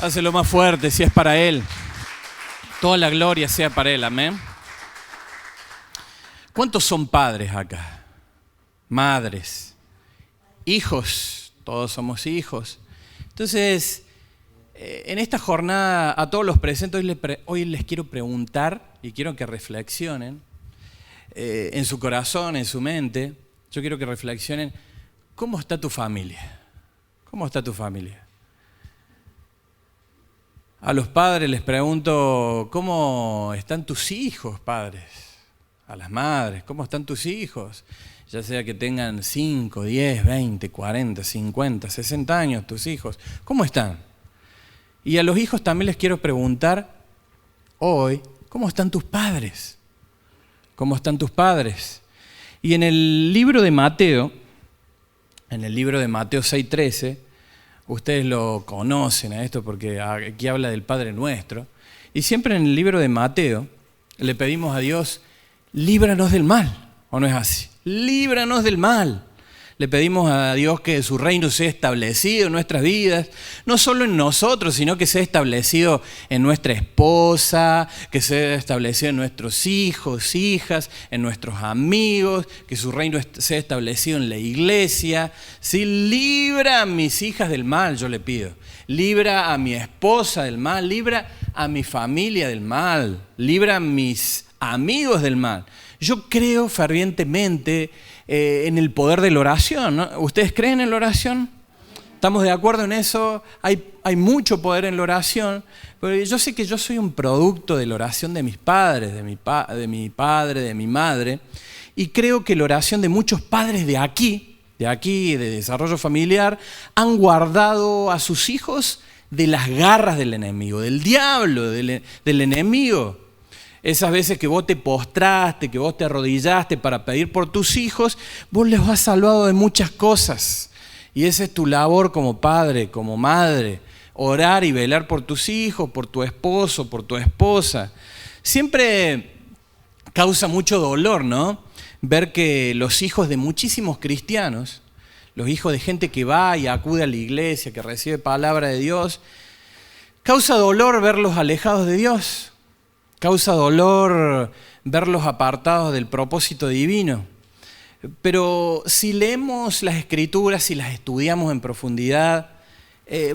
Hácelo más fuerte si es para Él. Toda la gloria sea para Él, amén. ¿Cuántos son padres acá? Madres, hijos, todos somos hijos. Entonces, en esta jornada a todos los presentes hoy les quiero preguntar y quiero que reflexionen en su corazón, en su mente. Yo quiero que reflexionen, ¿cómo está tu familia? ¿Cómo está tu familia? A los padres les pregunto, ¿cómo están tus hijos, padres? A las madres, ¿cómo están tus hijos? Ya sea que tengan 5, 10, 20, 40, 50, 60 años tus hijos, ¿cómo están? Y a los hijos también les quiero preguntar hoy, ¿cómo están tus padres? ¿Cómo están tus padres? Y en el libro de Mateo 6:13, ustedes lo conocen a esto porque aquí habla del Padre Nuestro, y siempre en el libro de Mateo le pedimos a Dios, líbranos del mal, ¿o no es así? Líbranos del mal. Le pedimos a Dios que su reino sea establecido en nuestras vidas, no solo en nosotros, sino que sea establecido en nuestra esposa, que sea establecido en nuestros hijos, hijas, en nuestros amigos, que su reino sea establecido en la iglesia. Sí, libra a mis hijas del mal, yo le pido. Libra a mi esposa del mal, libra a mi familia del mal, libra a mis amigos del mal. Yo creo fervientemente en el poder de la oración, ¿no? ¿Ustedes creen en la oración? ¿Estamos de acuerdo en eso? Hay mucho poder en la oración, pero yo sé que yo soy un producto de la oración de mis padres, de mi padre, de mi madre, y creo que la oración de muchos padres de aquí, de desarrollo familiar, han guardado a sus hijos de las garras del enemigo, del diablo, del enemigo. Esas veces que vos te postraste, que vos te arrodillaste para pedir por tus hijos, vos les has salvado de muchas cosas. Y esa es tu labor como padre, como madre, orar y velar por tus hijos, por tu esposo, por tu esposa. Siempre causa mucho dolor, ¿no? Ver que los hijos de muchísimos cristianos, los hijos de gente que va y acude a la iglesia, que recibe palabra de Dios, causa dolor verlos alejados de Dios. Causa dolor verlos apartados del propósito divino. Pero si leemos las Escrituras, si las estudiamos en profundidad,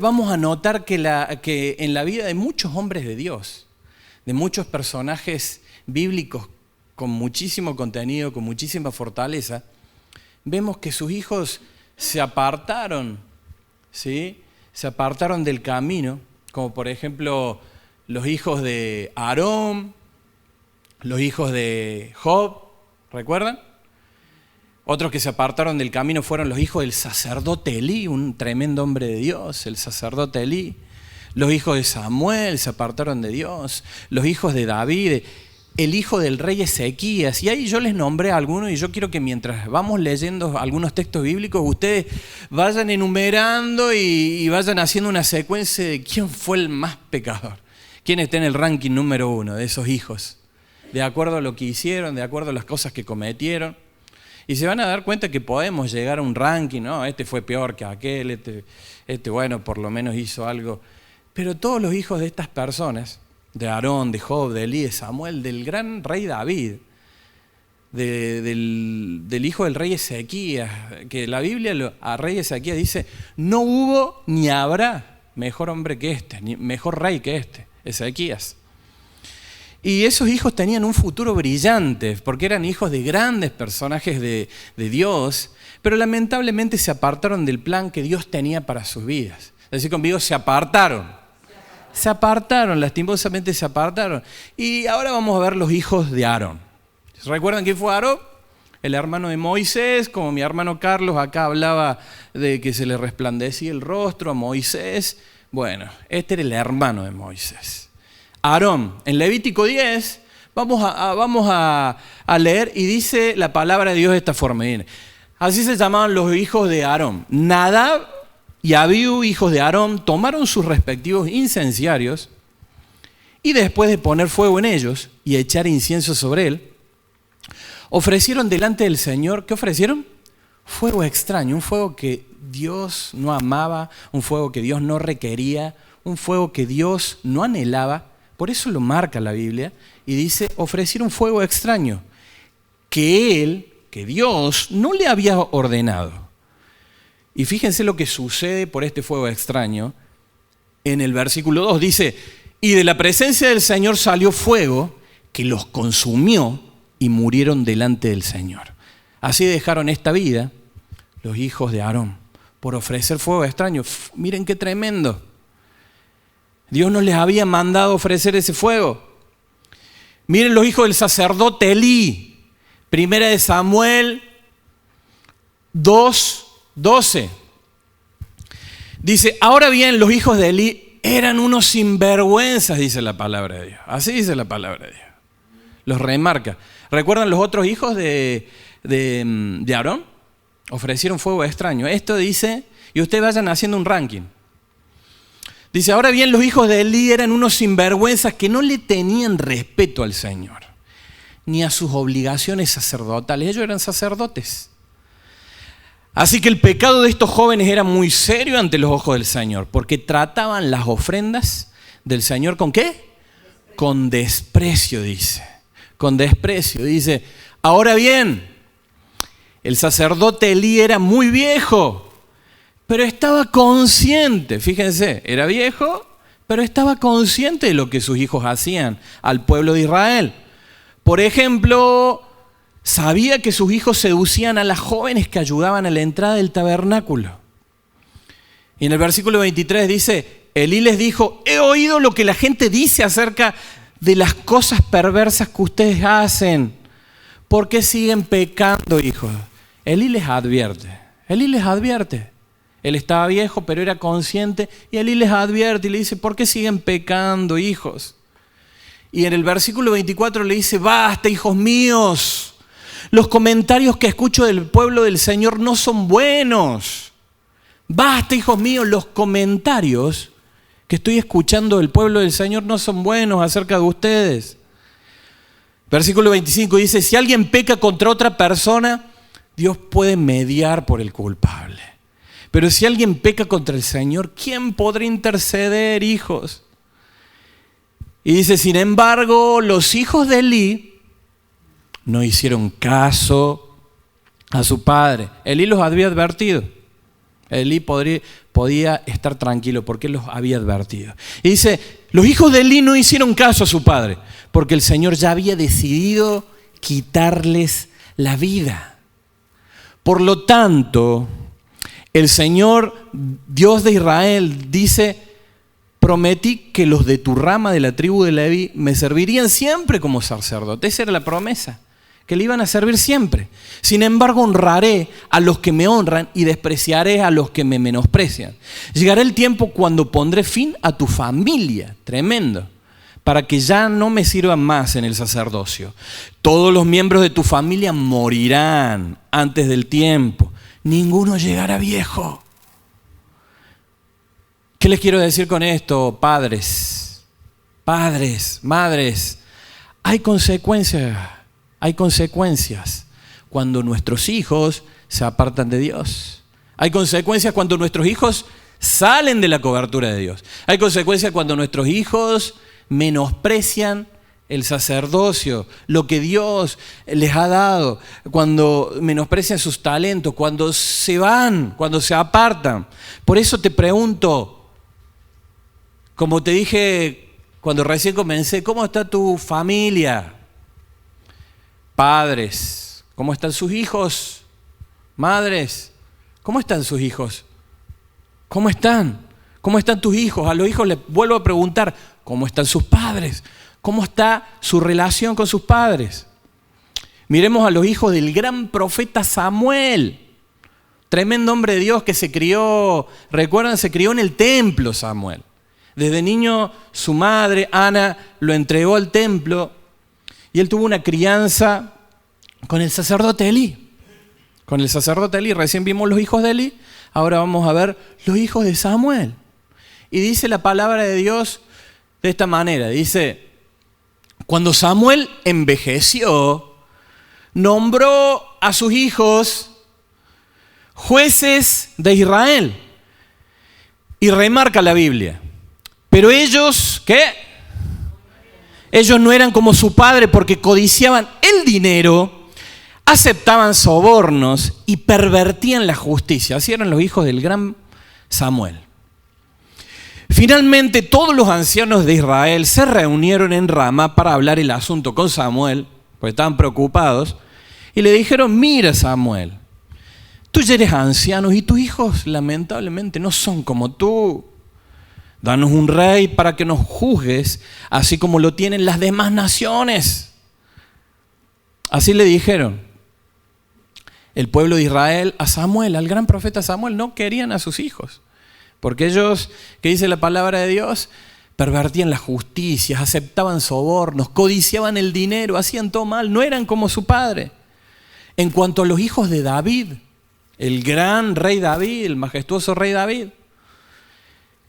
vamos a notar que en la vida de muchos hombres de Dios, de muchos personajes bíblicos con muchísimo contenido, con muchísima fortaleza, vemos que sus hijos se apartaron, ¿sí? Se apartaron del camino, como por ejemplo los hijos de Aarón, los hijos de Job, ¿recuerdan? Otros que se apartaron del camino fueron los hijos del sacerdote Elí, un tremendo hombre de Dios, el sacerdote Elí. Los hijos de Samuel se apartaron de Dios, los hijos de David, el hijo del rey Ezequías. Y ahí yo les nombré a algunos y yo quiero que mientras vamos leyendo algunos textos bíblicos, ustedes vayan enumerando y vayan haciendo una secuencia de quién fue el más pecador. ¿Quién está en el ranking número 1 de esos hijos? De acuerdo a lo que hicieron, de acuerdo a las cosas que cometieron. Y se van a dar cuenta que podemos llegar a un ranking, ¿no? Este fue peor que aquel, este bueno, por lo menos hizo algo. Pero todos los hijos de estas personas, de Aarón, de Job, de Elí, de Samuel, del gran rey David, del hijo del rey Ezequías, que la Biblia a rey Ezequías dice, no hubo ni habrá mejor hombre que este, ni mejor rey que este. Ezequías. Y esos hijos tenían un futuro brillante, porque eran hijos de grandes personajes de Dios, pero lamentablemente se apartaron del plan que Dios tenía para sus vidas. Es decir, conmigo, se apartaron. Se apartaron, lastimosamente se apartaron. Y ahora vamos a ver los hijos de Aarón. ¿Recuerdan quién fue Aarón? El hermano de Moisés, como mi hermano Carlos acá hablaba de que se le resplandecía el rostro a Moisés. Bueno, este era el hermano de Moisés. Aarón, en Levítico 10, vamos a leer y dice la palabra de Dios de esta forma. Así se llamaban los hijos de Aarón. Nadab y Abiú, hijos de Aarón, tomaron sus respectivos incenciarios y después de poner fuego en ellos y echar incienso sobre él, ofrecieron delante del Señor, ¿qué ofrecieron? Fuego extraño, un fuego que Dios no amaba, un fuego que Dios no requería, un fuego que Dios no anhelaba, por eso lo marca la Biblia, y dice, ofrecer un fuego extraño, que Dios no le había ordenado. Y fíjense lo que sucede por este fuego extraño. En el versículo 2 dice, y de la presencia del Señor salió fuego que los consumió y murieron delante del Señor. Así dejaron esta vida los hijos de Aarón por ofrecer fuego extraño. Miren qué tremendo. Dios no les había mandado ofrecer ese fuego. Miren los hijos del sacerdote Elí. Primera de Samuel 2:12. Dice, ahora bien, los hijos de Elí eran unos sinvergüenzas, dice la palabra de Dios. Así dice la palabra de Dios. Los remarca. ¿Recuerdan los otros hijos de Aarón? Ofrecieron fuego extraño. Esto dice, y ustedes vayan haciendo un ranking. Dice, ahora bien, los hijos de Elí eran unos sinvergüenzas que no le tenían respeto al Señor, ni a sus obligaciones sacerdotales. Ellos eran sacerdotes. Así que el pecado de estos jóvenes era muy serio ante los ojos del Señor, porque trataban las ofrendas del Señor ¿con qué? Con desprecio, dice. Con desprecio, dice. Ahora bien, el sacerdote Elí era muy viejo, pero estaba consciente, fíjense, era viejo, pero estaba consciente de lo que sus hijos hacían al pueblo de Israel. Por ejemplo, sabía que sus hijos seducían a las jóvenes que ayudaban a la entrada del tabernáculo. Y en el versículo 23 dice, Elí les dijo, he oído lo que la gente dice acerca de las cosas perversas que ustedes hacen. ¿Por qué siguen pecando, hijos? Elí les advierte. Él estaba viejo, pero era consciente, y Elí les advierte y le dice, ¿por qué siguen pecando, hijos? Y en el versículo 24 le dice, basta, hijos míos, los comentarios que escucho del pueblo del Señor no son buenos. Basta, hijos míos, los comentarios que estoy escuchando del pueblo del Señor no son buenos acerca de ustedes. Versículo 25 dice, si alguien peca contra otra persona, Dios puede mediar por el culpable. Pero si alguien peca contra el Señor, ¿quién podrá interceder, hijos? Y dice, sin embargo, los hijos de Elí no hicieron caso a su padre. Elí los había advertido. Elí podía estar tranquilo porque él los había advertido. Y dice, los hijos de Elí no hicieron caso a su padre porque el Señor ya había decidido quitarles la vida. Por lo tanto, el Señor, Dios de Israel, dice, prometí que los de tu rama de la tribu de Leví me servirían siempre como sacerdote. Esa era la promesa, que le iban a servir siempre. Sin embargo, honraré a los que me honran y despreciaré a los que me menosprecian. Llegará el tiempo cuando pondré fin a tu familia, tremendo, para que ya no me sirvan más en el sacerdocio. Todos los miembros de tu familia morirán antes del tiempo. Ninguno llegará viejo. ¿Qué les quiero decir con esto, padres, madres? Hay consecuencias cuando nuestros hijos se apartan de Dios. Hay consecuencias cuando nuestros hijos salen de la cobertura de Dios. Hay consecuencias cuando nuestros hijos menosprecian el sacerdocio, lo que Dios les ha dado, cuando menosprecian sus talentos, cuando se van, cuando se apartan. Por eso te pregunto, como te dije cuando recién comencé, ¿cómo está tu familia? Padres, ¿cómo están sus hijos? Madres, ¿cómo están sus hijos? ¿Cómo están? ¿Cómo están tus hijos? A los hijos les vuelvo a preguntar, ¿cómo están sus padres? ¿Cómo está su relación con sus padres? Miremos a los hijos del gran profeta Samuel. Tremendo hombre de Dios que se crió, recuerdan, se crió en el templo Samuel. Desde niño su madre, Ana, lo entregó al templo y él tuvo una crianza con el sacerdote Elí. Con el sacerdote Elí, recién vimos los hijos de Elí, ahora vamos a ver los hijos de Samuel. Y dice la palabra de Dios de esta manera, dice, cuando Samuel envejeció, nombró a sus hijos jueces de Israel. Y remarca la Biblia, Pero ellos, ¿qué? Ellos no eran como su padre porque codiciaban el dinero, aceptaban sobornos y pervertían la justicia. Así eran los hijos del gran Samuel. Finalmente, todos los ancianos de Israel se reunieron en Ramá para hablar el asunto con Samuel, porque estaban preocupados, y le dijeron: mira, Samuel, tú ya eres anciano y tus hijos lamentablemente no son como tú. Danos un rey para que nos juzgues, así como lo tienen las demás naciones. Así le dijeron el pueblo de Israel a Samuel, al gran profeta Samuel. No querían a sus hijos, porque ellos, que dice la palabra de Dios, pervertían las justicias, aceptaban sobornos, codiciaban el dinero, hacían todo mal, no eran como su padre. En cuanto a los hijos de David, el gran rey David, el majestuoso rey David,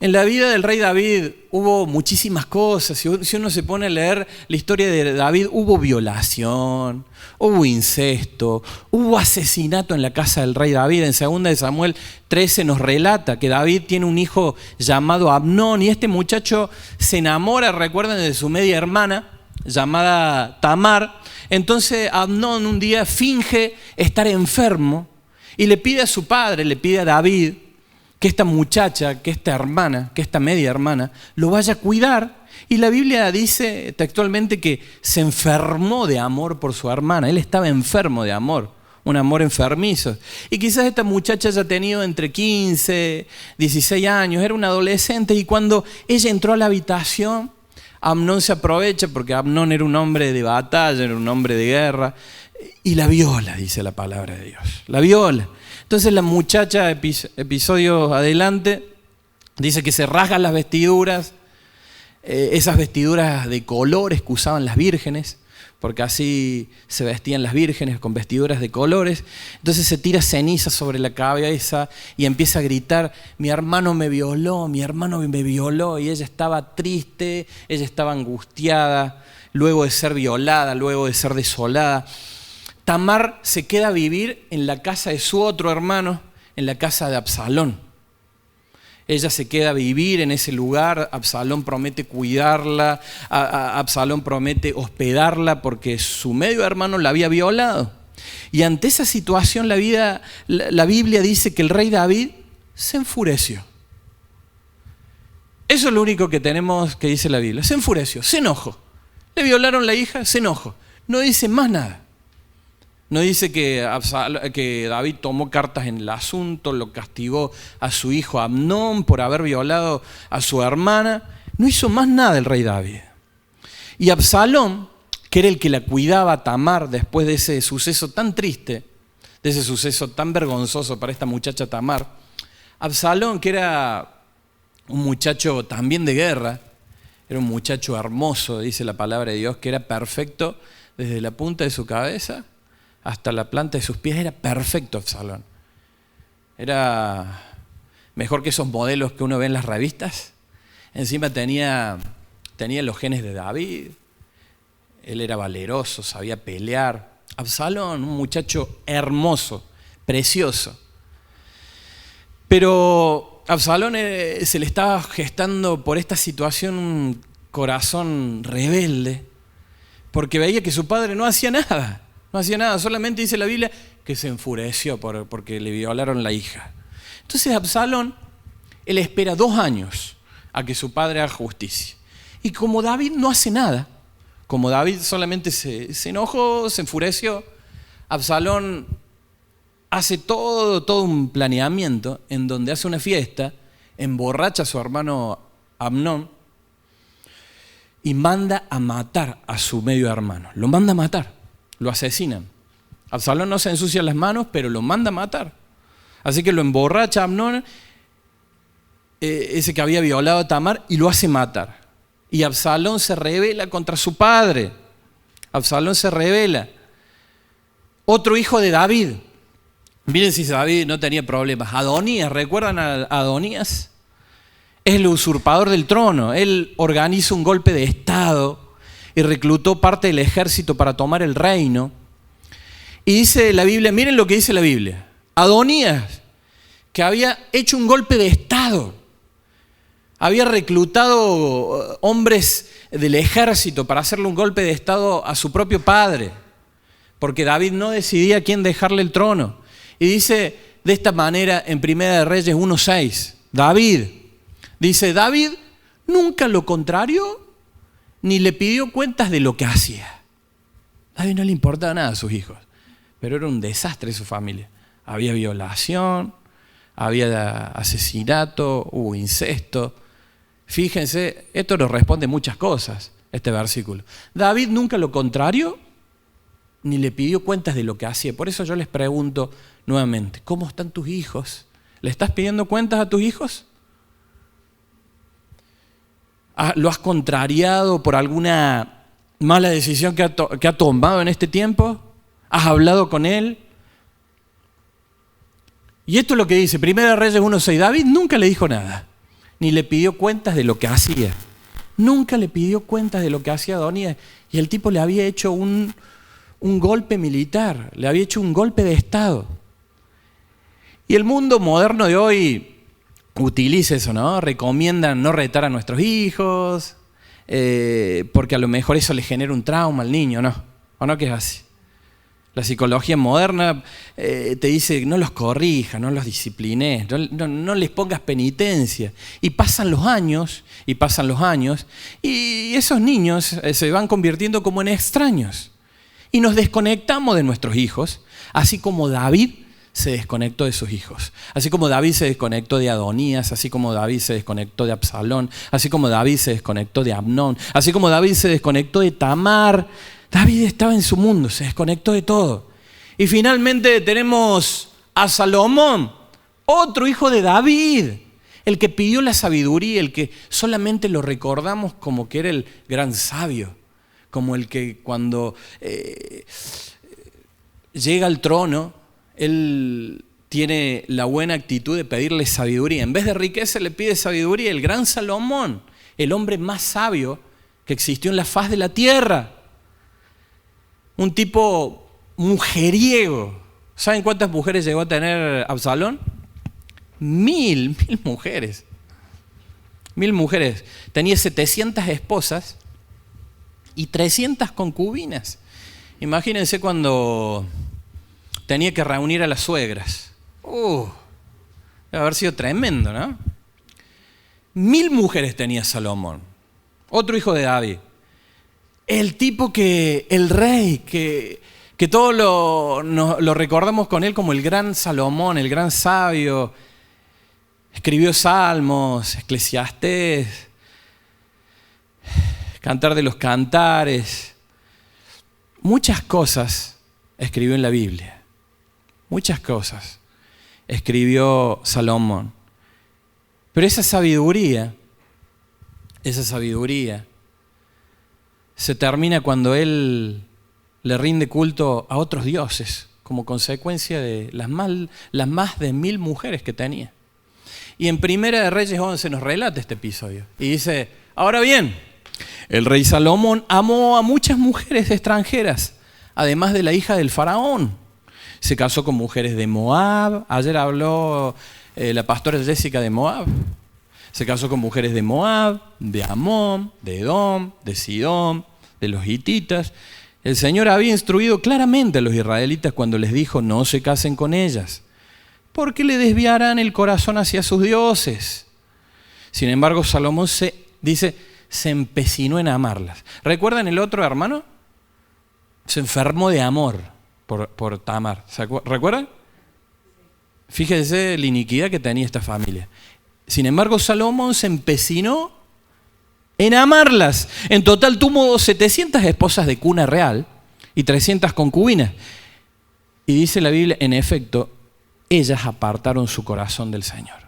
en la vida del rey David hubo muchísimas cosas. Si uno se pone a leer la historia de David, hubo violación, hubo incesto, hubo asesinato en la casa del rey David. En 2 de Samuel 13 nos relata que David tiene un hijo llamado Amnón y este muchacho se enamora, recuerden, de su media hermana llamada Tamar. Entonces Amnón un día finge estar enfermo y le pide a su padre, le pide a David, que esta muchacha, que esta hermana, que esta media hermana, lo vaya a cuidar. Y la Biblia dice textualmente que se enfermó de amor por su hermana. Él estaba enfermo de amor, un amor enfermizo. Y quizás esta muchacha haya tenido entre 15, 16 años, era una adolescente, y cuando ella entró a la habitación, Amnón se aprovecha, porque Amnón era un hombre de batalla, era un hombre de guerra, y la viola, dice la palabra de Dios. La viola. Entonces la muchacha, episodios adelante, dice que se rasgan las vestiduras, esas vestiduras de colores que usaban las vírgenes, porque así se vestían las vírgenes, con vestiduras de colores. Entonces se tira ceniza sobre la cabeza y empieza a gritar: mi hermano me violó, mi hermano me violó. Y ella estaba triste, ella estaba angustiada, luego de ser violada, luego de ser desolada. Tamar se queda a vivir en la casa de su otro hermano, en la casa de Absalón. Ella se queda a vivir en ese lugar. Absalón promete cuidarla, Absalón promete hospedarla porque su medio hermano la había violado. Y ante esa situación la Biblia dice que el rey David se enfureció. Eso es lo único que tenemos que dice la Biblia. Se enfureció, se enojó. Le violaron la hija, se enojó. No dice más nada. No dice que David tomó cartas en el asunto, lo castigó a su hijo Amnón por haber violado a su hermana. No hizo más nada el rey David. Y Absalón, que era el que la cuidaba a Tamar después de ese suceso tan triste, de ese suceso tan vergonzoso para esta muchacha Tamar, Absalón, que era un muchacho también de guerra, era un muchacho hermoso, dice la palabra de Dios, que era perfecto desde la punta de su cabeza hasta la planta de sus pies. Era perfecto Absalón. Era mejor que esos modelos que uno ve en las revistas. Encima tenía los genes de David. Él era valeroso, sabía pelear. Absalón, un muchacho hermoso, precioso. Pero Absalón se le estaba gestando por esta situación un corazón rebelde, porque veía que su padre no hacía nada. No hacía nada, solamente dice la Biblia que se enfureció porque le violaron la hija. Entonces Absalón, él espera 2 años a que su padre haga justicia. Y como David no hace nada, como David solamente se enojó, se enfureció, Absalón hace todo un planeamiento en donde hace una fiesta, emborracha a su hermano Amnón y manda a matar a su medio hermano. Lo manda a matar. Lo asesinan. Absalón no se ensucia las manos, pero lo manda a matar. Así que lo emborracha a Amnón, ese que había violado a Tamar, y lo hace matar. Y Absalón se rebela contra su padre. Absalón se rebela. Otro hijo de David. Miren si David no tenía problemas. Adonías, ¿recuerdan a Adonías? Es el usurpador del trono. Él organiza un golpe de estado y reclutó parte del ejército para tomar el reino. Y dice la Biblia, miren lo que dice la Biblia. Adonías, que había hecho un golpe de estado, Había reclutado hombres del ejército para hacerle un golpe de estado a su propio padre, porque David no decidía a quién dejarle el trono. Y dice de esta manera en Primera de Reyes 1:6, David nunca lo contrarió ni le pidió cuentas de lo que hacía. A David no le importaba nada a sus hijos, pero era un desastre su familia. Había violación, había asesinato, hubo incesto. Fíjense, esto nos responde muchas cosas, este versículo. David nunca lo contrarió ni le pidió cuentas de lo que hacía. Por eso yo les pregunto nuevamente, ¿cómo están tus hijos? ¿Le estás pidiendo cuentas a tus hijos? ¿Lo has contrariado por alguna mala decisión que ha tomado en este tiempo? ¿Has hablado con él? Y esto es lo que dice, 1 Reyes 1:6. David nunca le dijo nada, ni le pidió cuentas de lo que hacía. Nunca le pidió cuentas de lo que hacía Adonías. Y el tipo le había hecho un golpe militar, le había hecho un golpe de Estado. Y el mundo moderno de hoy utiliza eso, ¿no? Recomiendan no retar a nuestros hijos, porque a lo mejor eso le genera un trauma al niño, ¿no? ¿O no que es así? La psicología moderna te dice no los corrijas, no los disciplines, no les pongas penitencia. Y pasan los años, y esos niños se van convirtiendo como en extraños. Y nos desconectamos de nuestros hijos, así como David se desconectó de sus hijos. Así como David se desconectó de Adonías, así como David se desconectó de Absalón, así como David se desconectó de Amnón, así como David se desconectó de Tamar. David estaba en su mundo, se desconectó de todo. Y finalmente tenemos a Salomón, otro hijo de David, el que pidió la sabiduría, el que solamente lo recordamos como que era el gran sabio, como el que cuando llega al trono, él tiene la buena actitud de pedirle sabiduría. En vez de riqueza le pide sabiduría. El gran Salomón, el hombre más sabio que existió en la faz de la tierra. Un tipo mujeriego. ¿Saben cuántas mujeres llegó a tener Absalón? 1000 mujeres. 1000 mujeres. Tenía 700 esposas y 300 concubinas. Imagínense cuando tenía que reunir a las suegras. Debe haber sido tremendo, ¿no? 1000 mujeres tenía Salomón, otro hijo de David. El tipo el rey, que todos lo recordamos con él como el gran Salomón, el gran sabio. Escribió Salmos, Eclesiastés, Cantar de los Cantares. Muchas cosas escribió en la Biblia. Muchas cosas escribió Salomón. Pero esa sabiduría se termina cuando él le rinde culto a otros dioses como consecuencia de las más de 1000 mujeres que tenía. Y en Primera de Reyes 11 nos relata este episodio. Y dice, ahora bien, el rey Salomón amó a muchas mujeres extranjeras, además de la hija del faraón. Se casó con mujeres de Moab. Ayer habló la pastora Jessica de Moab. Se casó con mujeres de Moab, de Amón, de Edom, de Sidón, de los hititas. El Señor había instruido claramente a los israelitas cuando les dijo no se casen con ellas, porque le desviarán el corazón hacia sus dioses. Sin embargo, Salomón se empecinó en amarlas. ¿Recuerdan el otro hermano? Se enfermó de amor por Tamar. ¿Recuerdan? Fíjense la iniquidad que tenía esta familia. Sin embargo, Salomón se empecinó en amarlas. En total tuvo 700 esposas de cuna real y 300 concubinas. Y dice la Biblia, en efecto, ellas apartaron su corazón del Señor.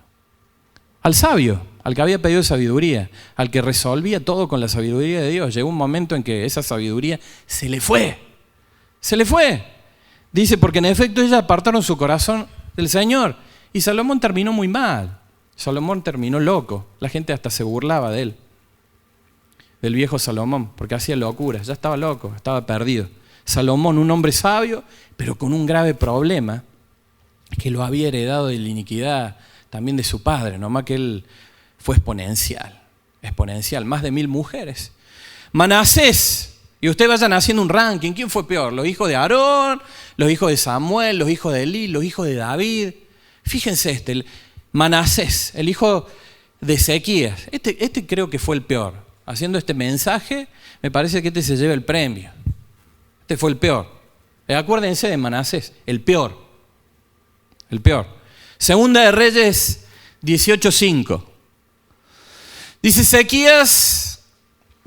Al sabio, al que había pedido sabiduría, al que resolvía todo con la sabiduría de Dios, llegó un momento en que esa sabiduría se le fue. Se le fue. Dice, porque en efecto ellas apartaron su corazón del Señor. Y Salomón terminó muy mal. Salomón terminó loco. La gente hasta se burlaba de él. Del viejo Salomón, porque hacía locuras. Ya estaba loco, estaba perdido. Salomón, un hombre sabio, pero con un grave problema, que lo había heredado de la iniquidad también de su padre. Nomás que él fue exponencial, más de 1000 mujeres. Manasés, y ustedes vayan haciendo un ranking, ¿quién fue peor? ¿Los hijos de Aarón, los hijos de Samuel, los hijos de Elí, los hijos de David? Fíjense Manasés, el hijo de Ezequías, este creo que fue el peor. Haciendo este mensaje, me parece que este se lleva el premio. Este fue el peor. Acuérdense de Manasés, el peor. Segunda de Reyes 18:5. Dice: Ezequías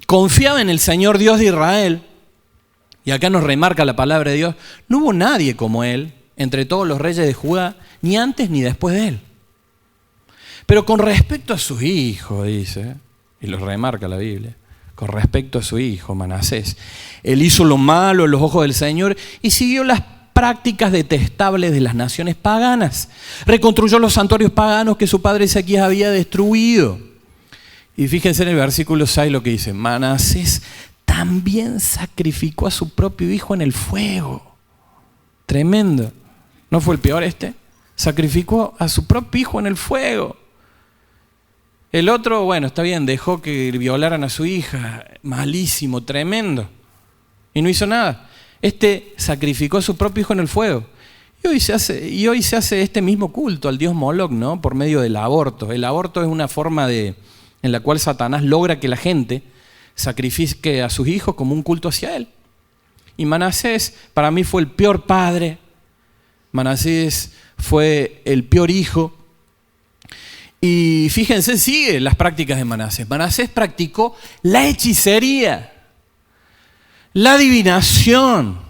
confiaba en el Señor Dios de Israel, y acá nos remarca la palabra de Dios, no hubo nadie como él entre todos los reyes de Judá, ni antes ni después de él. Pero con respecto a sus hijos, dice, y lo remarca la Biblia, con respecto a su hijo Manasés, él hizo lo malo en los ojos del Señor y siguió las prácticas detestables de las naciones paganas. Reconstruyó los santuarios paganos que su padre Ezequías había destruido. Y fíjense en el versículo 6 lo que dice: Manasés también sacrificó a su propio hijo en el fuego. Tremendo. ¿No fue el peor este? Sacrificó a su propio hijo en el fuego. El otro, bueno, está bien, dejó que violaran a su hija. Malísimo, tremendo. Y no hizo nada. Este sacrificó a su propio hijo en el fuego. Y hoy se hace este mismo culto al dios Moloch, ¿no? Por medio del aborto. El aborto es una forma en la cual Satanás logra que la gente sacrifique a sus hijos como un culto hacia él. Y Manasés para mí fue el peor padre. Manasés fue el peor hijo. Y fíjense, sigue las prácticas de Manasés. Manasés practicó la hechicería, la adivinación,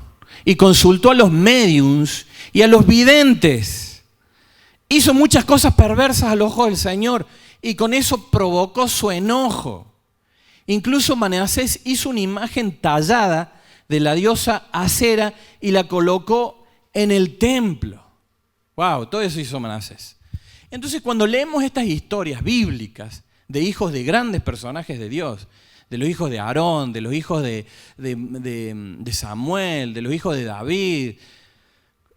y consultó a los médiums y a los videntes. Hizo muchas cosas perversas al ojo del Señor y con eso provocó su enojo. Incluso Manasés hizo una imagen tallada de la diosa Acera y la colocó en el templo. ¡Wow! Todo eso hizo Manasés. Entonces, cuando leemos estas historias bíblicas de hijos de grandes personajes de Dios, de los hijos de Aarón, de los hijos de Samuel, de los hijos de David,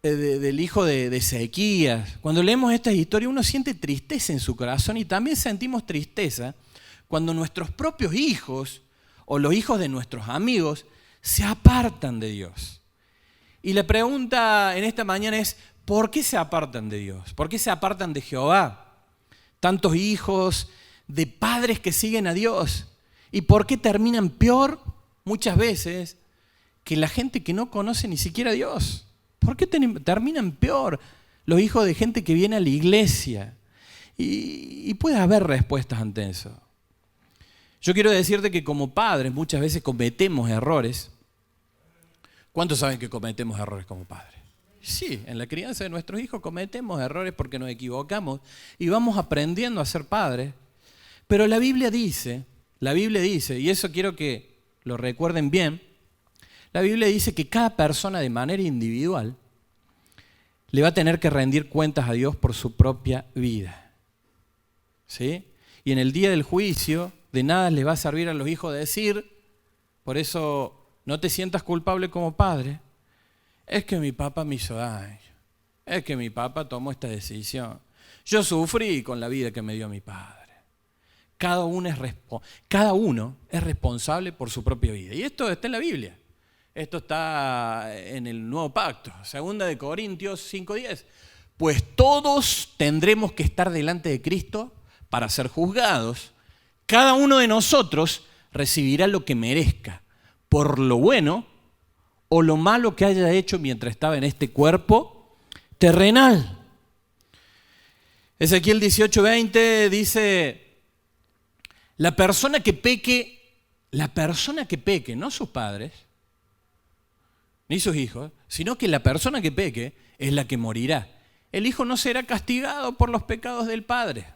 del hijo de Ezequías, cuando leemos estas historias uno siente tristeza en su corazón, y también sentimos tristeza cuando nuestros propios hijos o los hijos de nuestros amigos se apartan de Dios. Y la pregunta en esta mañana es: ¿por qué se apartan de Dios? ¿Por qué se apartan de Jehová? Tantos hijos de padres que siguen a Dios. ¿Y por qué terminan peor muchas veces que la gente que no conoce ni siquiera a Dios? ¿Por qué terminan peor los hijos de gente que viene a la iglesia? Y puede haber respuestas ante eso. Yo quiero decirte que como padres muchas veces cometemos errores. ¿Cuántos saben que cometemos errores como padres? Sí, en la crianza de nuestros hijos cometemos errores porque nos equivocamos y vamos aprendiendo a ser padres. Pero la Biblia dice, y eso quiero que lo recuerden bien, la Biblia dice que cada persona de manera individual le va a tener que rendir cuentas a Dios por su propia vida. ¿Sí? Y en el día del juicio de nada les va a servir a los hijos decir, por eso no te sientas culpable como padre, es que mi papá me hizo daño, es que mi papá tomó esta decisión, yo sufrí con la vida que me dio mi padre. Cada uno es responsable por su propia vida. Y esto está en la Biblia. Esto está en el Nuevo Pacto. 2 Corintios 5:10. Pues todos tendremos que estar delante de Cristo para ser juzgados. Cada uno de nosotros recibirá lo que merezca, por lo bueno o lo malo que haya hecho mientras estaba en este cuerpo terrenal. Ezequiel 18:20 dice: la persona que peque, no sus padres, ni sus hijos, sino que la persona que peque es la que morirá. El hijo no será castigado por los pecados del padre,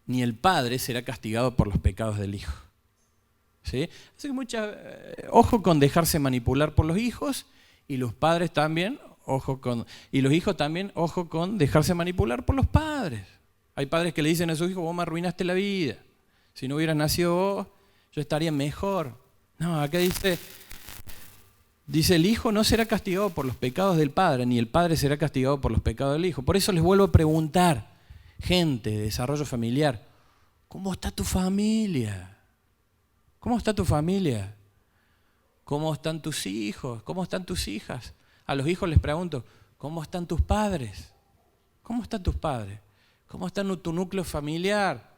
ni el padre será castigado por los pecados del hijo. ¿Sí? Así que ojo con dejarse manipular por los hijos, y los padres también, y los hijos también, ojo con dejarse manipular por los padres. Hay padres que le dicen a sus hijos: vos me arruinaste la vida. Si no hubieras nacido vos, yo estaría mejor. No, acá dice, el hijo no será castigado por los pecados del padre, ni el padre será castigado por los pecados del hijo. Por eso les vuelvo a preguntar, gente de desarrollo familiar, ¿Cómo está tu familia? ¿Cómo está tu familia? ¿Cómo están tus hijos? ¿Cómo están tus hijas? A los hijos les pregunto, ¿cómo están tus padres? ¿Cómo están tus padres? ¿Cómo está tu núcleo familiar?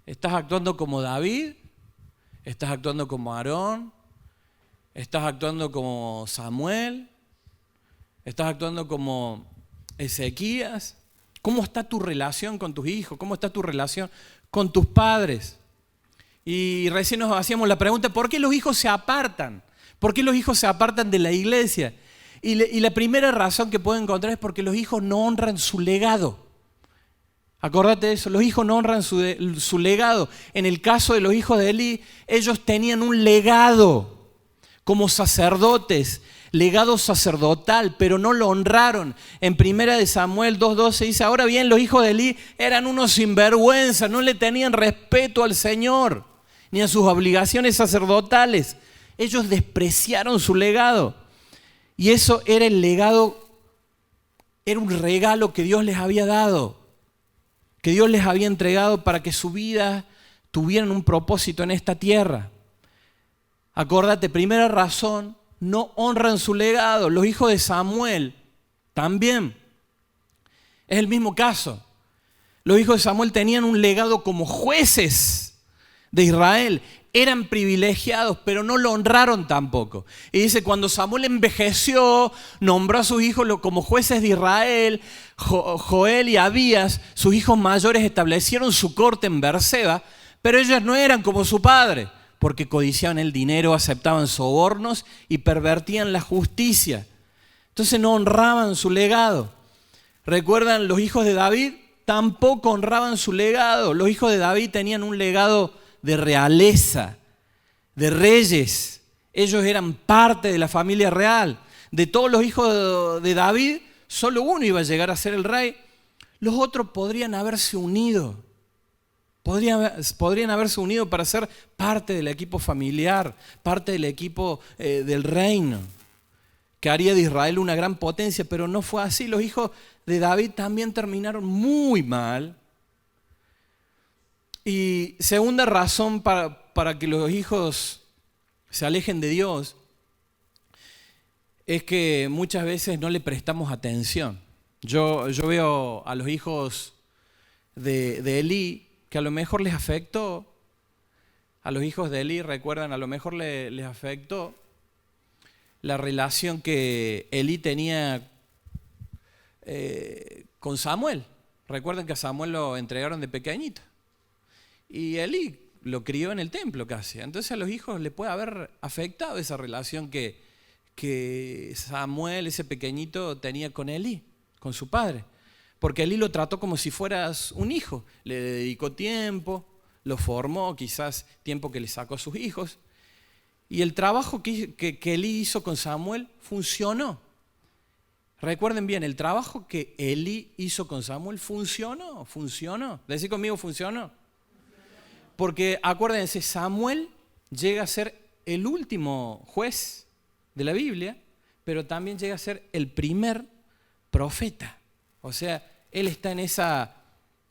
¿Estás actuando como David? ¿Estás actuando como Aarón? ¿Estás actuando como Samuel? ¿Estás actuando como Ezequías? ¿Cómo está tu relación con tus hijos? ¿Cómo está tu relación con tus padres? Y recién nos hacíamos la pregunta, ¿por qué los hijos se apartan? ¿Por qué los hijos se apartan de la iglesia? Y la primera razón que puedo encontrar es porque los hijos no honran su legado. Acordate de eso, los hijos no honran su legado. En el caso de los hijos de Elí, ellos tenían un legado como sacerdotes, legado sacerdotal, pero no lo honraron. En 1 Samuel 2:12 dice, ahora bien, los hijos de Elí eran unos sinvergüenzas, no le tenían respeto al Señor, ni a sus obligaciones sacerdotales. Ellos despreciaron su legado. Y eso era el legado, era un regalo que Dios les había dado, que Dios les había entregado para que su vida tuvieran un propósito en esta tierra. Acordate, primera razón, no honran su legado. Los hijos de Samuel también. Es el mismo caso. Los hijos de Samuel tenían un legado como jueces de Israel. Eran privilegiados, pero no lo honraron tampoco. Y dice, cuando Samuel envejeció, nombró a sus hijos como jueces de Israel. Joel y Abías, sus hijos mayores, establecieron su corte en Berseba, pero ellos no eran como su padre, porque codiciaban el dinero, aceptaban sobornos y pervertían la justicia. Entonces no honraban su legado. ¿Recuerdan los hijos de David? Tampoco honraban su legado. Los hijos de David tenían un legado de realeza, de reyes. Ellos eran parte de la familia real. De todos los hijos de David, solo uno iba a llegar a ser el rey. Los otros podrían haberse unido. Podrían haberse unido para ser parte del equipo familiar, parte del equipo del reino, que haría de Israel una gran potencia, pero no fue así. Los hijos de David también terminaron muy mal. Y segunda razón para que los hijos se alejen de Dios es que muchas veces no le prestamos atención. Yo veo a los hijos de Elí que a lo mejor les afectó. A los hijos de Elí, recuerdan, a lo mejor les afectó la relación que Elí tenía con Samuel. Recuerden que a Samuel lo entregaron de pequeñito. Y Elí lo crió en el templo casi. Entonces a los hijos le puede haber afectado esa relación que Samuel, ese pequeñito, tenía con Elí, con su padre. Porque Elí lo trató como si fueras un hijo. Le dedicó tiempo, lo formó, quizás tiempo que le sacó a sus hijos. Y el trabajo que Elí hizo con Samuel funcionó. Recuerden bien, el trabajo que Elí hizo con Samuel funcionó. Decí conmigo, funcionó. Porque acuérdense, Samuel llega a ser el último juez de la Biblia, pero también llega a ser el primer profeta. O sea, él está en esa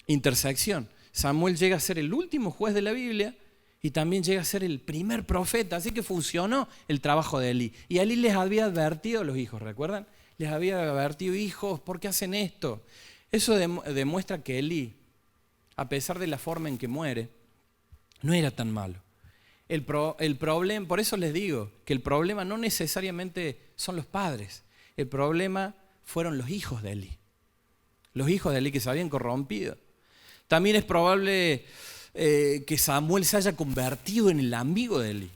intersección. Samuel llega a ser el último juez de la Biblia y también llega a ser el primer profeta. Así que funcionó el trabajo de Elí. Y Elí les había advertido a los hijos, ¿recuerdan? Les había advertido, hijos, ¿por qué hacen esto? Eso demuestra que Elí, a pesar de la forma en que muere, no era tan malo. El problema, por eso les digo que el problema no necesariamente son los padres. El problema fueron los hijos de Elí. Los hijos de Elí que se habían corrompido. También es probable que Samuel se haya convertido en el amigo de Elí,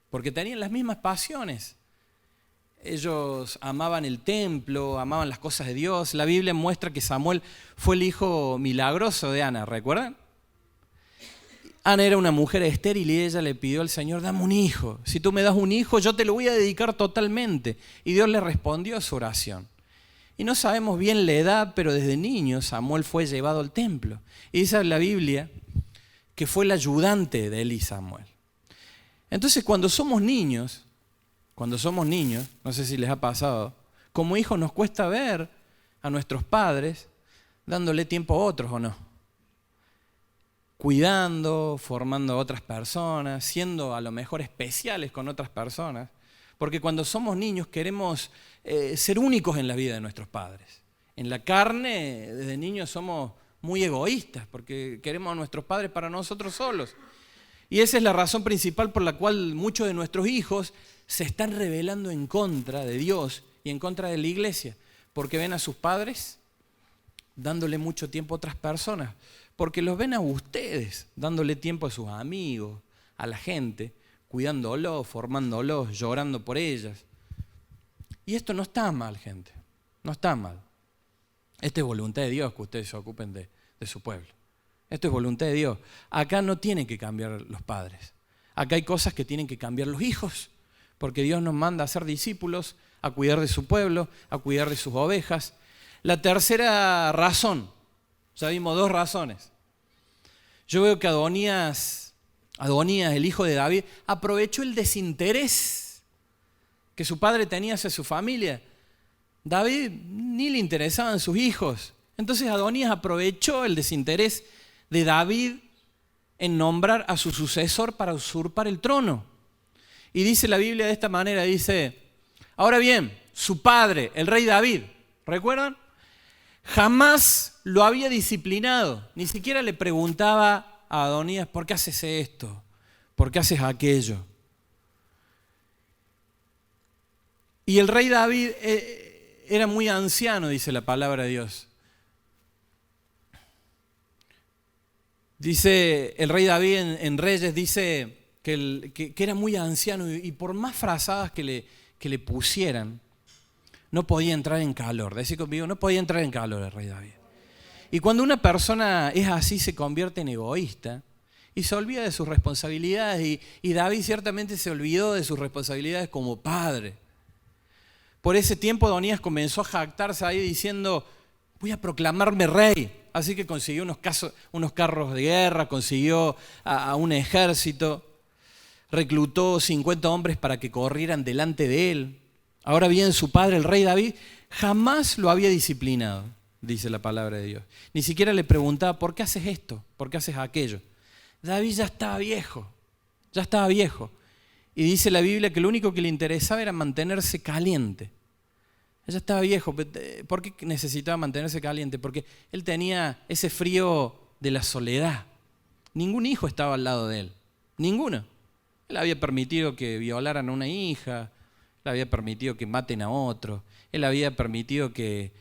porque tenían las mismas pasiones. Ellos amaban el templo, amaban las cosas de Dios. La Biblia muestra que Samuel fue el hijo milagroso de Ana, ¿recuerdan? Ana era una mujer estéril y ella le pidió al Señor, dame un hijo. Si tú me das un hijo, yo te lo voy a dedicar totalmente. Y Dios le respondió a su oración. Y no sabemos bien la edad, pero desde niño Samuel fue llevado al templo. Y dice la Biblia que fue el ayudante de Elí, Samuel. Entonces cuando somos niños, no sé si les ha pasado, como hijos nos cuesta ver a nuestros padres dándole tiempo a otros o no. cuidando, formando a otras personas, siendo a lo mejor especiales con otras personas. Porque cuando somos niños queremos ser únicos en la vida de nuestros padres. En la carne, desde niños somos muy egoístas, porque queremos a nuestros padres para nosotros solos. Y esa es la razón principal por la cual muchos de nuestros hijos se están rebelando en contra de Dios y en contra de la iglesia, porque ven a sus padres dándole mucho tiempo a otras personas, porque los ven a ustedes dándole tiempo a sus amigos, a la gente, cuidándolos, formándolos, llorando por ellas. Y esto no está mal, gente, no está mal. Esta es voluntad de Dios que ustedes se ocupen de su pueblo. Esto es voluntad de Dios. Acá no tienen que cambiar los padres. Acá hay cosas que tienen que cambiar los hijos, porque Dios nos manda a ser discípulos, a cuidar de su pueblo, a cuidar de sus ovejas. La tercera razón, ya vimos 2 razones. Yo veo que Adonías, el hijo de David, aprovechó el desinterés que su padre tenía hacia su familia. David ni le interesaban sus hijos. Entonces Adonías aprovechó el desinterés de David en nombrar a su sucesor para usurpar el trono. Y dice la Biblia de esta manera, dice, ahora bien, su padre, el rey David, ¿recuerdan? Jamás lo había disciplinado, ni siquiera le preguntaba a Adonías, ¿por qué haces esto? ¿Por qué haces aquello? Y el rey David era muy anciano, dice la palabra de Dios. Dice el rey David en Reyes, dice que era muy anciano y por más frazadas que le pusieran, no podía entrar en calor. Decir conmigo, no podía entrar en calor el rey David. Y cuando una persona es así, se convierte en egoísta y se olvida de sus responsabilidades. Y David ciertamente se olvidó de sus responsabilidades como padre. Por ese tiempo Adonías comenzó a jactarse ahí diciendo, voy a proclamarme rey. Así que consiguió unos carros de guerra, consiguió a un ejército, reclutó 50 hombres para que corrieran delante de él. Ahora bien, su padre, el rey David, jamás lo había disciplinado, dice la palabra de Dios. Ni siquiera le preguntaba, ¿por qué haces esto? ¿Por qué haces aquello? David ya estaba viejo. Y dice la Biblia que lo único que le interesaba era mantenerse caliente. Ya estaba viejo. ¿Por qué necesitaba mantenerse caliente? Porque él tenía ese frío de la soledad. Ningún hijo estaba al lado de él. Ninguno. Él había permitido que violaran a una hija. Él había permitido que maten a otro. Él había permitido que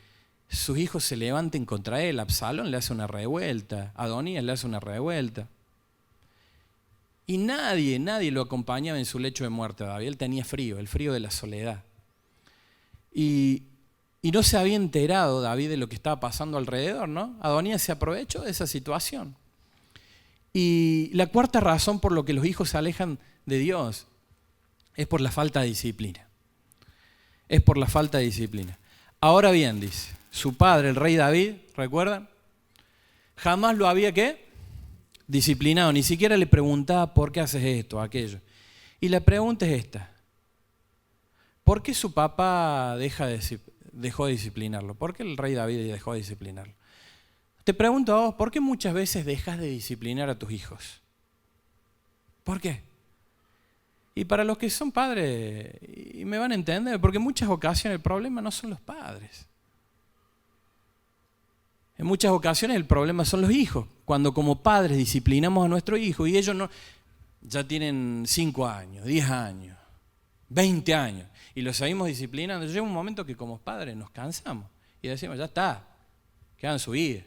sus hijos se levanten contra él. Absalón le hace una revuelta. Adonías le hace una revuelta. Y nadie lo acompañaba en su lecho de muerte a David. Él tenía frío, el frío de la soledad. Y no se había enterado David de lo que estaba pasando alrededor, ¿no? Adonías se aprovechó de esa situación. Y la cuarta razón por lo que los hijos se alejan de Dios es por la falta de disciplina. Es por la falta de disciplina. Ahora bien, dice, su padre, el rey David, ¿recuerdan? Jamás lo había, ¿qué? Disciplinado. Ni siquiera le preguntaba por qué haces esto, aquello. Y la pregunta es esta. ¿Por qué su papá dejó de disciplinarlo? ¿Por qué el rey David dejó de disciplinarlo? Te pregunto a vos, ¿por qué muchas veces dejas de disciplinar a tus hijos? ¿Por qué? Y para los que son padres, y me van a entender, porque en muchas ocasiones el problema no son los padres. En muchas ocasiones el problema son los hijos. Cuando como padres disciplinamos a nuestro hijo y ellos ya tienen 5 años, 10 años, 20 años, y los seguimos disciplinando, llega un momento que como padres nos cansamos y decimos, ya está, que hagan su vida,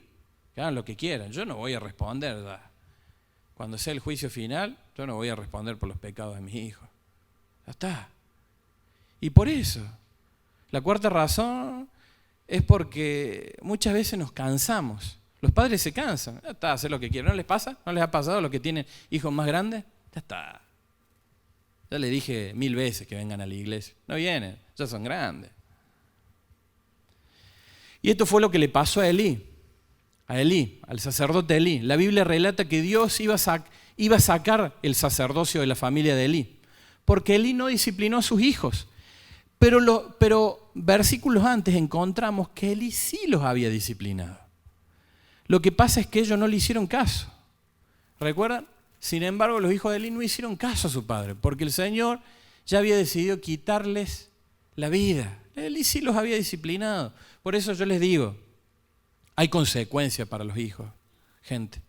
que hagan lo que quieran, yo no voy a responder, ¿verdad? Cuando sea el juicio final, yo no voy a responder por los pecados de mis hijos. Ya está. Y por eso, la cuarta razón es porque muchas veces nos cansamos. Los padres se cansan. Ya está, hacer lo que quieren. ¿No les pasa? ¿No les ha pasado a los que tienen hijos más grandes? Ya está. Ya les dije 1000 veces que vengan a la iglesia. No vienen, ya son grandes. Y esto fue lo que le pasó a Elí, al sacerdote Elí. La Biblia relata que Dios iba a sacar el sacerdocio de la familia de Elí, porque Elí no disciplinó a sus hijos. Pero versículos antes encontramos que Elí sí los había disciplinado. Lo que pasa es que ellos no le hicieron caso. ¿Recuerdan? Sin embargo, los hijos de Elí no hicieron caso a su padre, porque el Señor ya había decidido quitarles la vida. Elí sí los había disciplinado. Por eso yo les digo, hay consecuencias para los hijos, gente.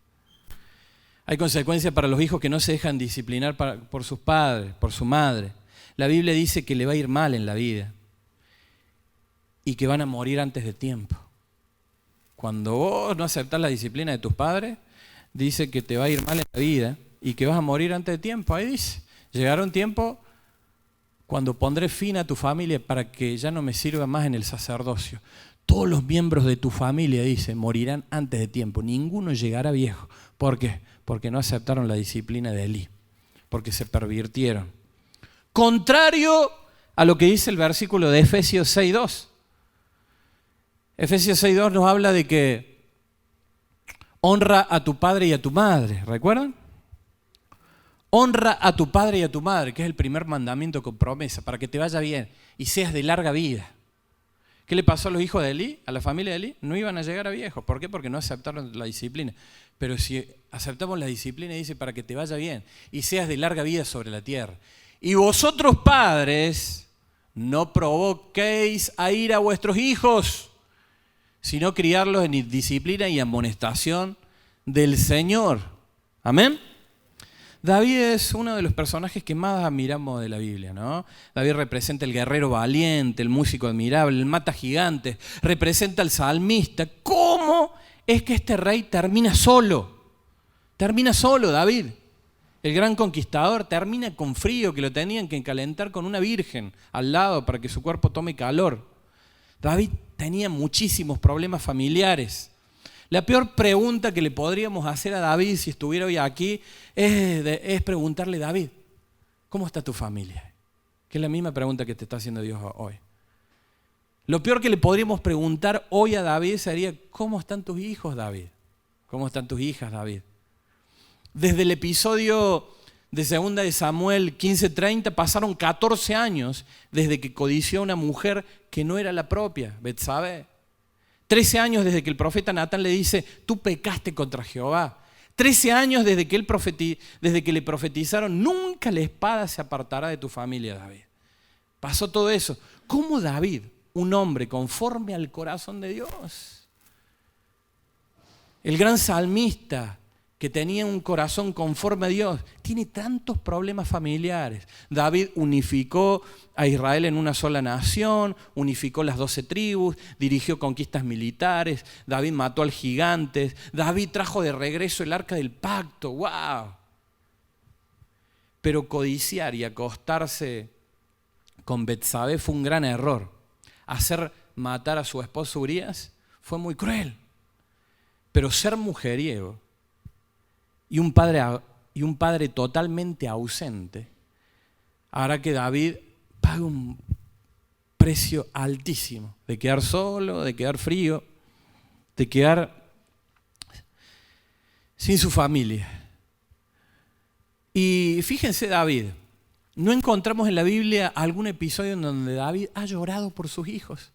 Hay consecuencias para los hijos que no se dejan disciplinar por sus padres, por su madre. La Biblia dice que le va a ir mal en la vida y que van a morir antes de tiempo. Cuando vos no aceptás la disciplina de tus padres, dice que te va a ir mal en la vida y que vas a morir antes de tiempo. Ahí dice, llegará un tiempo cuando pondré fin a tu familia para que ya no me sirva más en el sacerdocio. Todos los miembros de tu familia, dice, morirán antes de tiempo. Ninguno llegará viejo. ¿Por qué? Porque no aceptaron la disciplina de Elí, porque se pervirtieron. Contrario a lo que dice el versículo de Efesios 6:2. Efesios 6:2 nos habla de que honra a tu padre y a tu madre, ¿recuerdan? Honra a tu padre y a tu madre, que es el primer mandamiento con promesa, para que te vaya bien y seas de larga vida. ¿Qué le pasó a los hijos de Elí, a la familia de Elí? No iban a llegar a viejos. ¿Por qué? Porque no aceptaron la disciplina. Pero si aceptamos la disciplina, dice, para que te vaya bien y seas de larga vida sobre la tierra. Y vosotros, padres, no provoquéis a ira a vuestros hijos, sino criarlos en disciplina y amonestación del Señor. Amén. David es uno de los personajes que más admiramos de la Biblia, ¿no? David representa el guerrero valiente, el músico admirable, el mata gigantes, representa al salmista. ¿Cómo es que este rey termina solo? Termina solo, David. El gran conquistador termina con frío, que lo tenían que calentar con una virgen al lado para que su cuerpo tome calor. David tenía muchísimos problemas familiares. La peor pregunta que le podríamos hacer a David si estuviera hoy aquí es preguntarle, David, ¿cómo está tu familia? Que es la misma pregunta que te está haciendo Dios hoy. Lo peor que le podríamos preguntar hoy a David sería, ¿cómo están tus hijos, David? ¿Cómo están tus hijas, David? Desde el episodio de 2 de Samuel 15:30 pasaron 14 años desde que codició a una mujer que no era la propia, Betsabé. 13 años desde que el profeta Natán le dice, tú pecaste contra Jehová. 13 años desde que le profetizaron, nunca la espada se apartará de tu familia, David. Pasó todo eso. ¿Cómo David, un hombre conforme al corazón de Dios? El gran salmista que tenía un corazón conforme a Dios, tiene tantos problemas familiares. David unificó a Israel en una sola nación, unificó las 12 tribus, dirigió conquistas militares, David mató al gigante, David trajo de regreso el arca del pacto, ¡wow! Pero codiciar y acostarse con Betsabé fue un gran error. Hacer matar a su esposo Urías fue muy cruel. Pero ser mujeriego y un padre totalmente ausente hará que David pague un precio altísimo de quedar solo, de quedar frío, de quedar sin su familia. Y fíjense David, no encontramos en la Biblia algún episodio en donde David ha llorado por sus hijos.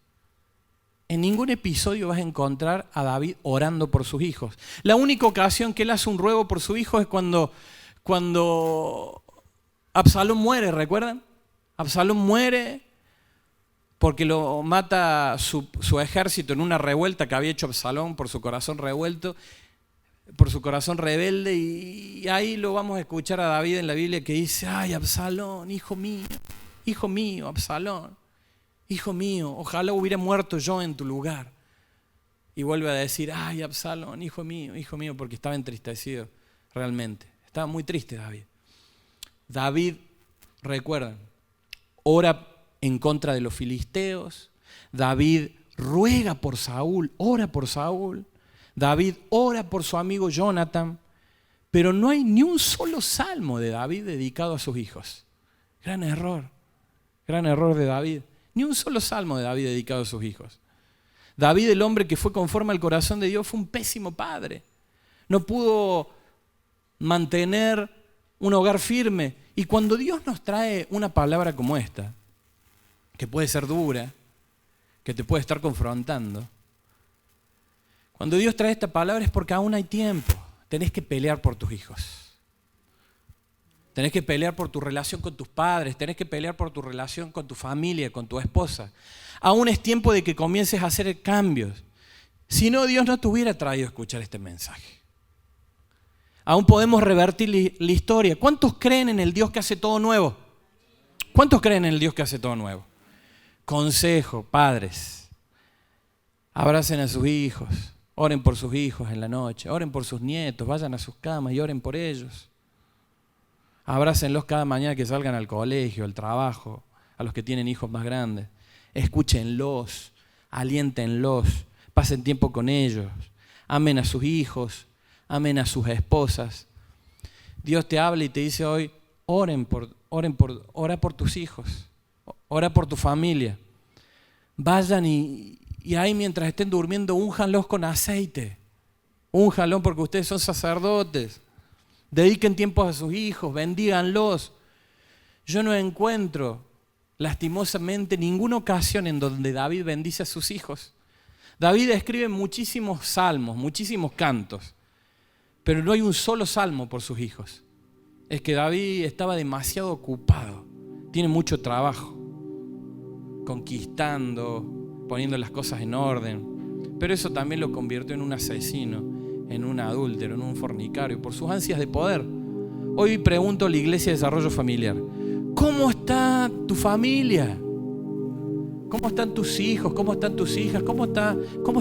En ningún episodio vas a encontrar a David orando por sus hijos. La única ocasión que él hace un ruego por su hijo es cuando Absalón muere, ¿recuerdan? Absalón muere porque lo mata su ejército en una revuelta que había hecho Absalón por su corazón revuelto, por su corazón rebelde. Y ahí lo vamos a escuchar a David en la Biblia que dice, ay, Absalón, hijo mío, Absalón. Hijo mío, ojalá hubiera muerto yo en tu lugar. Y vuelve a decir, ay, Absalón, hijo mío, porque estaba entristecido realmente. Estaba muy triste David. David, recuerdan, ora en contra de los filisteos. David ruega por Saúl, ora por Saúl. David ora por su amigo Jonathan. Pero no hay ni un solo salmo de David dedicado a sus hijos. Gran error de David. Ni un solo salmo de David dedicado a sus hijos. David, el hombre que fue conforme al corazón de Dios, fue un pésimo padre. No pudo mantener un hogar firme. Y cuando Dios nos trae una palabra como esta, que puede ser dura, que te puede estar confrontando, cuando Dios trae esta palabra es porque aún hay tiempo. tenés que pelear por tus hijos. Tenés que pelear por tu relación con tus padres, tenés que pelear por tu relación con tu familia, con tu esposa. Aún es tiempo de que comiences a hacer cambios. Si no, Dios no te hubiera traído a escuchar este mensaje. Aún podemos revertir la historia. ¿Cuántos creen en el Dios que hace todo nuevo? ¿Cuántos creen en el Dios que hace todo nuevo? Consejo, padres, abracen a sus hijos, oren por sus hijos en la noche, oren por sus nietos, vayan a sus camas y oren por ellos. Abrácenlos cada mañana que salgan al colegio, al trabajo, a los que tienen hijos más grandes. Escúchenlos, aliéntenlos, pasen tiempo con ellos, amen a sus hijos, amen a sus esposas. Dios te habla y te dice hoy, ora por tus hijos, ora por tu familia. Vayan y ahí mientras estén durmiendo, únjanlos con aceite. Únjanlos porque ustedes son sacerdotes. Dediquen tiempo a sus hijos, bendíganlos. Yo no encuentro, lastimosamente, ninguna ocasión en donde David bendice a sus hijos. David escribe muchísimos salmos, muchísimos cantos, pero no hay un solo salmo por sus hijos. Es que David estaba demasiado ocupado, tiene mucho trabajo, conquistando, poniendo las cosas en orden, pero eso también lo convirtió en un asesino, en un adúltero, en un fornicario, por sus ansias de poder. Hoy pregunto a la Iglesia de Desarrollo Familiar, ¿cómo está tu familia? ¿Cómo están tus hijos? ¿Cómo están tus hijas? ¿Cómo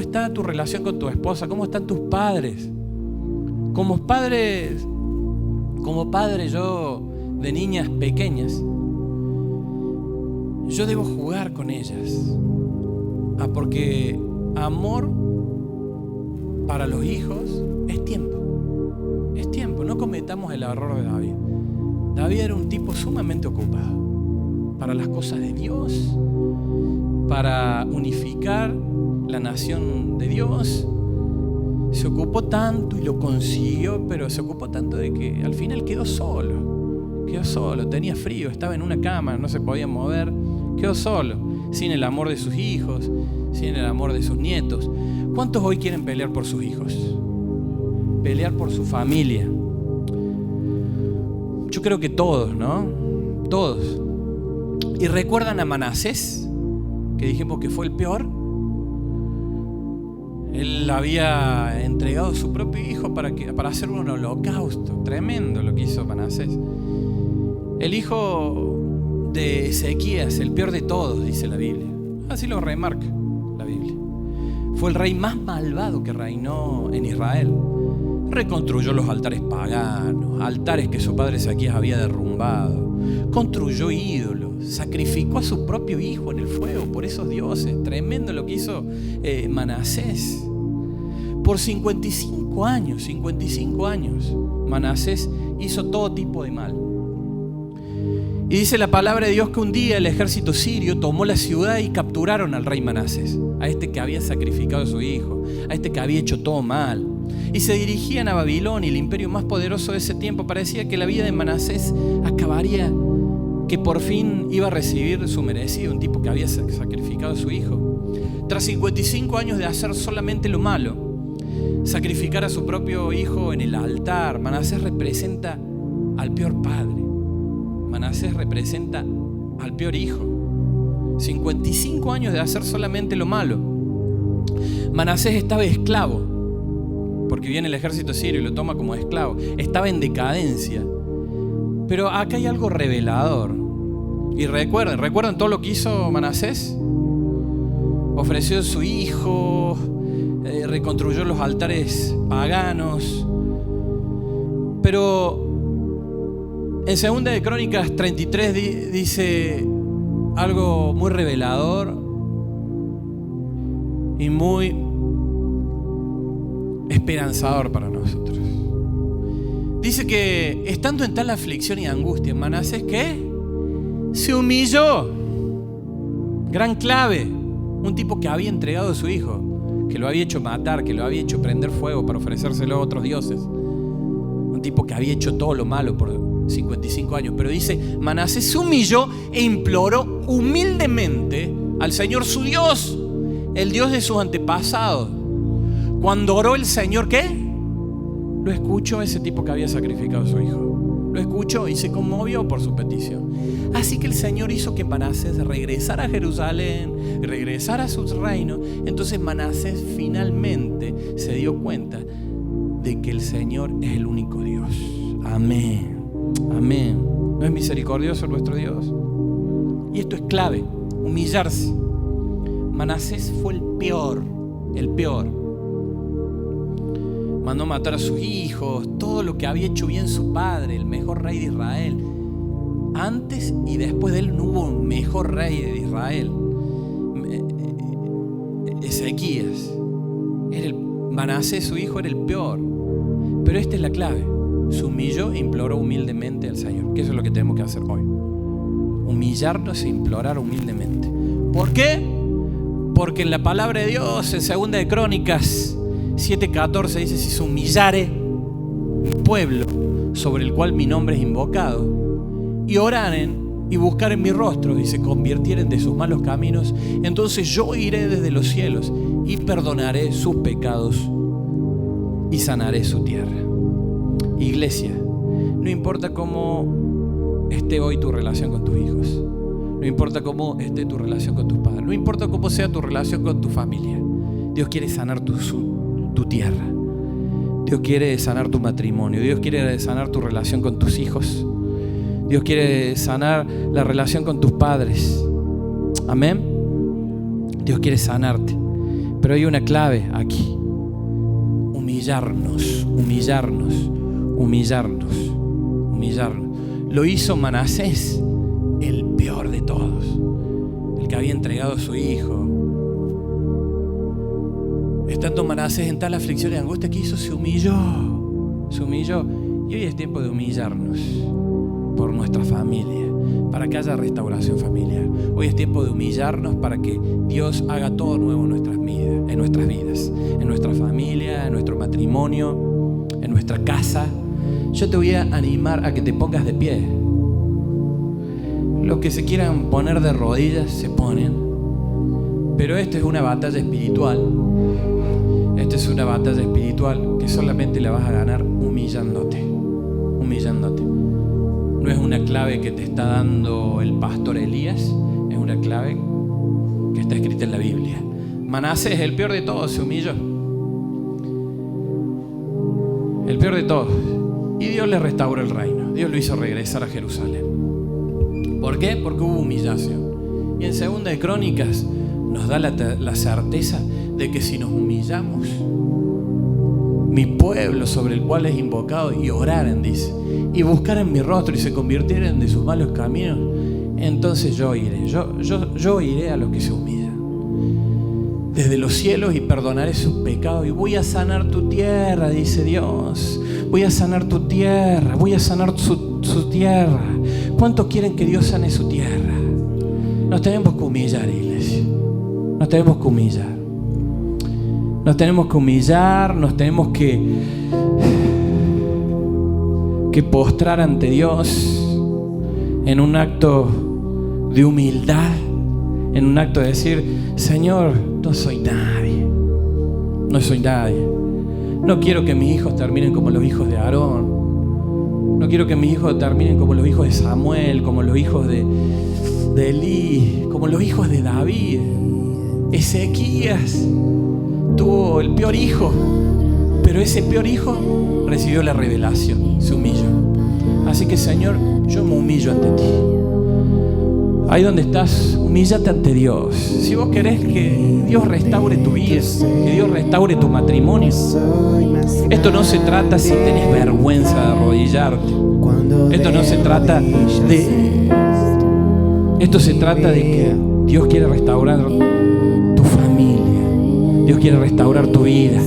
está tu relación con tu esposa? ¿Cómo están tus padres? Como padre yo de niñas pequeñas, yo debo jugar con ellas. Porque amor para los hijos es tiempo. Es tiempo. No cometamos el error de David. David era un tipo sumamente ocupado para las cosas de Dios, para unificar la nación de Dios. Se ocupó tanto y lo consiguió, pero se ocupó tanto de que al final quedó solo, tenía frío, estaba en una cama, no se podía mover, quedó solo, sin el amor de sus hijos, sin el amor de sus nietos. ¿Cuántos hoy quieren pelear por sus hijos? Pelear por su familia. Yo creo que todos, ¿no? Todos. ¿Y recuerdan a Manasés? Que dijimos que fue el peor. Él había entregado a su propio hijo para hacer un holocausto. Tremendo lo que hizo Manasés. El hijo de Ezequías, el peor de todos, dice la Biblia. Así lo remarca la Biblia. Fue el rey más malvado que reinó en Israel. Reconstruyó los altares paganos, altares que su padre Ezequías había derrumbado. Construyó ídolos, sacrificó a su propio hijo en el fuego por esos dioses. Tremendo lo que hizo Manasés. Por 55 años, Manasés hizo todo tipo de mal. Y dice la palabra de Dios que un día el ejército sirio tomó la ciudad y capturaron al rey Manasés, a este que había sacrificado a su hijo, a este que había hecho todo mal. Y se dirigían a Babilonia, el imperio más poderoso de ese tiempo. Parecía que la vida de Manasés acabaría, que por fin iba a recibir su merecido, un tipo que había sacrificado a su hijo. Tras 55 años de hacer solamente lo malo, sacrificar a su propio hijo en el altar, Manasés representa al peor padre. Manasés representa al peor hijo. 55 años de hacer solamente lo malo. Manasés estaba esclavo, porque viene el ejército sirio y lo toma como esclavo. Estaba en decadencia. Pero acá hay algo revelador. Y recuerden todo lo que hizo Manasés. Ofreció a su hijo, reconstruyó los altares paganos. Pero en 2 de Crónicas 33 dice algo muy revelador y muy esperanzador para nosotros. Dice que estando en tal aflicción y angustia, Manasés, ¿qué? Se humilló. Gran clave. Un tipo que había entregado a su hijo, que lo había hecho matar, que lo había hecho prender fuego para ofrecérselo a otros dioses. Un tipo que había hecho todo lo malo por 55 años. Pero dice, Manasés se humilló e imploró humildemente al Señor su Dios, el Dios de sus antepasados. Cuando oró el Señor, ¿qué? Lo escuchó ese tipo que había sacrificado a su hijo. Lo escuchó y se conmovió por su petición. Así que el Señor hizo que Manasés regresara a Jerusalén, regresara a su reino. Entonces Manasés finalmente se dio cuenta de que el Señor es el único Dios. Amén. Amén. ¿No es misericordioso nuestro Dios? Y esto es clave, humillarse. Manasés fue el peor. Mandó matar a sus hijos, todo lo que había hecho bien su padre, el mejor rey de Israel. Antes y después de él no hubo un mejor rey de Israel. Ezequías. Manasés, su hijo, era el peor. Pero esta es la clave. Se humilló e imploró humildemente al Señor. Que eso es lo que tenemos que hacer hoy. Humillarnos e implorar humildemente. ¿Por qué? Porque en la palabra de Dios, en 2 de Crónicas 7:14 dice: si se humillare mi pueblo, sobre el cual mi nombre es invocado, y oraren y buscaren mi rostro y se convirtieren de sus malos caminos, entonces yo iré desde los cielos y perdonaré sus pecados y sanaré su tierra. Iglesia, no importa cómo esté hoy tu relación con tus hijos, no importa cómo esté tu relación con tus padres, no importa cómo sea tu relación con tu familia, Dios quiere sanar tu tierra. Dios quiere sanar tu matrimonio. Dios quiere sanar tu relación con tus hijos. Dios quiere sanar la relación con tus padres. Amén. Dios quiere sanarte. Pero hay una clave aquí: humillarnos. Lo hizo Manasés, el peor de todos, el que había entregado a su hijo. Estando Manasés en tal aflicción y angustia que hizo, se humilló. Y hoy es tiempo de humillarnos por nuestra familia, para que haya restauración familiar. Hoy es tiempo de humillarnos para que Dios haga todo nuevo en nuestras vidas, en nuestra familia, en nuestro matrimonio, en nuestra casa. Yo te voy a animar a que te pongas de pie. Los que se quieran poner de rodillas se ponen, pero esta es una batalla espiritual. Esta es una batalla espiritual que solamente la vas a ganar humillándote. No es una clave que te está dando el pastor Elías, es una clave que está escrita en la Biblia. Manasés, el peor de todos, se humilló. El peor de todos. Y Dios le restauró el reino. Dios lo hizo regresar a Jerusalén. ¿Por qué? Porque hubo humillación. Y en 2 de Crónicas nos da la certeza de que si nos humillamos, mi pueblo sobre el cual es invocado, y oraren, dice, y buscaren mi rostro y se convirtieren de sus malos caminos, entonces yo iré. Yo iré a los que se humillan desde los cielos y perdonaré sus pecados y voy a sanar tu tierra, dice Dios. Voy a sanar tu tierra, voy a sanar su tierra. ¿Cuántos quieren que Dios sane su tierra? Nos tenemos que humillar, iglesia. Nos tenemos que humillar. Nos tenemos que humillar, nos tenemos que postrar ante Dios en un acto de humildad, en un acto de decir: Señor, no soy nadie. No quiero que mis hijos terminen como los hijos de Aarón. No quiero que mis hijos terminen como los hijos de Samuel, como los hijos de Elí, como los hijos de David. Ezequías tuvo el peor hijo, pero ese peor hijo recibió la revelación, se humilló. Así que, Señor, yo me humillo ante ti. Ahí donde estás, humíllate ante Dios. Si vos querés que Dios restaure tu vida, que Dios restaure tu matrimonio, esto no se trata si tenés vergüenza de arrodillarte. Esto no se trata de... Esto se trata de que Dios quiere restaurar tu familia. Dios quiere restaurar tu vida.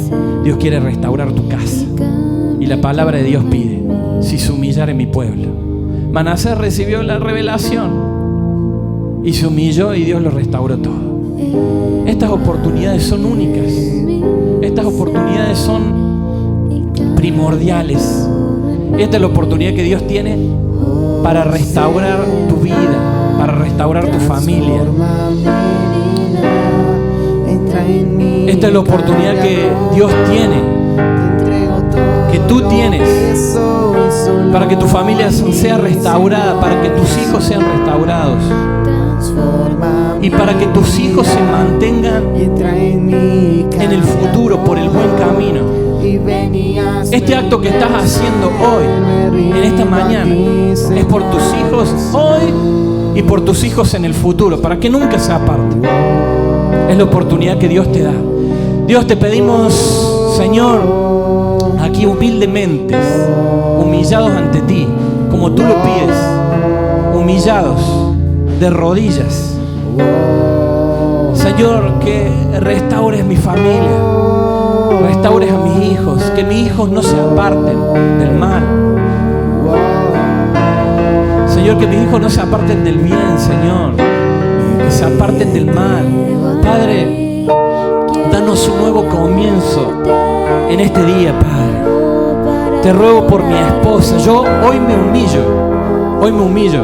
Dios quiere restaurar tu casa. Y la palabra de Dios pide: si se humillare mi pueblo. Manasés recibió la revelación y se humilló y Dios lo restauró todo. Estas oportunidades son únicas. Estas oportunidades son primordiales. Esta es la oportunidad que Dios tiene para restaurar tu vida, para restaurar tu familia. Esta es la oportunidad que Dios tiene, que tú tienes para que tu familia sea restaurada, para que tus hijos sean restaurados y para que tus hijos se mantengan en el futuro por el buen camino. Este acto que estás haciendo hoy, en esta mañana, es por tus hijos hoy y por tus hijos en el futuro, para que nunca se aparten. Es la oportunidad que Dios te da. Dios, te pedimos, Señor, aquí humildemente, humillados ante ti, como tú lo pides, humillados, de rodillas. Señor, que restaures mi familia, restaures a mis hijos, que mis hijos no se aparten del mal. Señor, que mis hijos no se aparten del bien, Señor, que se aparten del mal. Padre, danos un nuevo comienzo en este día, Padre. Te ruego por mi esposa. Yo hoy me humillo,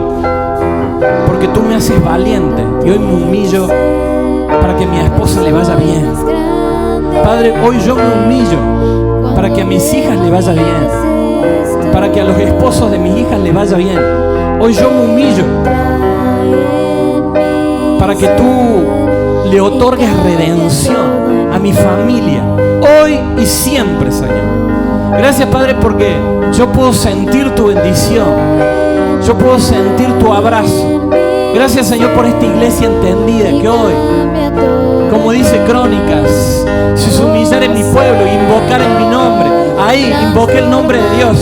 porque tú me haces valiente, y hoy me humillo para que a mi esposa le vaya bien. Padre, hoy yo me humillo para que a mis hijas le vaya bien, para que a los esposos de mis hijas le vaya bien. Hoy yo me humillo para que tú le otorgues redención a mi familia, hoy y siempre, Señor. Gracias, Padre, porque yo puedo sentir tu bendición, yo puedo sentir tu abrazo. Gracias, Señor, por esta iglesia entendida que hoy, como dice Crónicas, si se humillara en mi pueblo y invocar en mi nombre, ahí invoqué el nombre de Dios.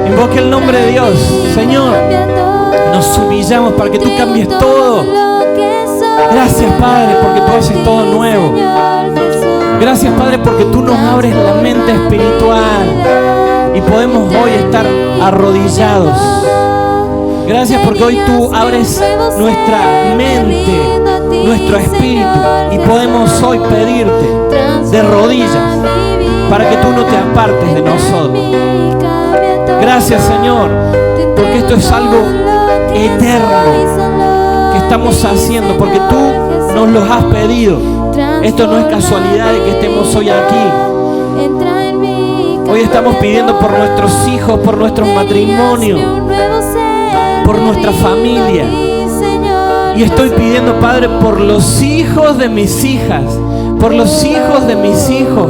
Invoqué el nombre de Dios. Señor, nos humillamos para que tú cambies todo. Gracias, Padre, porque tú haces todo nuevo. Gracias, Padre, porque tú nos abres la mente espiritual y podemos hoy estar arrodillados. Gracias porque hoy tú abres nuestra mente, nuestro espíritu, y podemos hoy pedirte de rodillas para que tú no te apartes de nosotros. Gracias, Señor, porque esto es algo eterno que estamos haciendo, porque tú nos lo has pedido. Esto no es casualidad de que estemos hoy aquí. Hoy estamos pidiendo por nuestros hijos, por nuestros matrimonios, por nuestra familia. Y estoy pidiendo, Padre, por los hijos de mis hijas, por los hijos de mis hijos,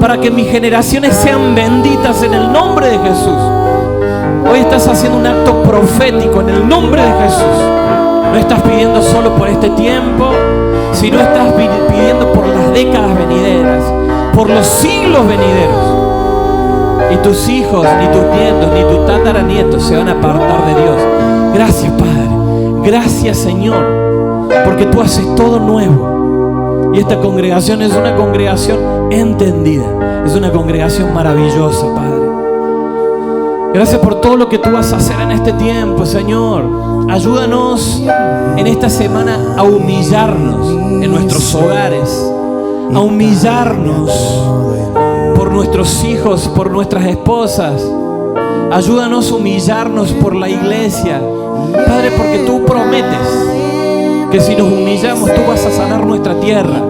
para que mis generaciones sean benditas en el nombre de Jesús. Hoy estás haciendo un acto profético en el nombre de Jesús. No estás pidiendo solo por este tiempo, sino estás pidiendo por las décadas venideras, por los siglos venideros. Y tus hijos, ni tus nietos, ni tus tataranietos se van a apartar de Dios. Gracias, Padre. Gracias, Señor, porque tú haces todo nuevo. Y esta congregación es una congregación entendida. Es una congregación maravillosa, Padre. Gracias por todo lo que tú vas a hacer en este tiempo, Señor. Ayúdanos en esta semana a humillarnos en nuestros hogares, a humillarnos por nuestros hijos, por nuestras esposas. Ayúdanos a humillarnos por la iglesia, Padre, porque tú prometes que si nos humillamos tú vas a sanar nuestra tierra,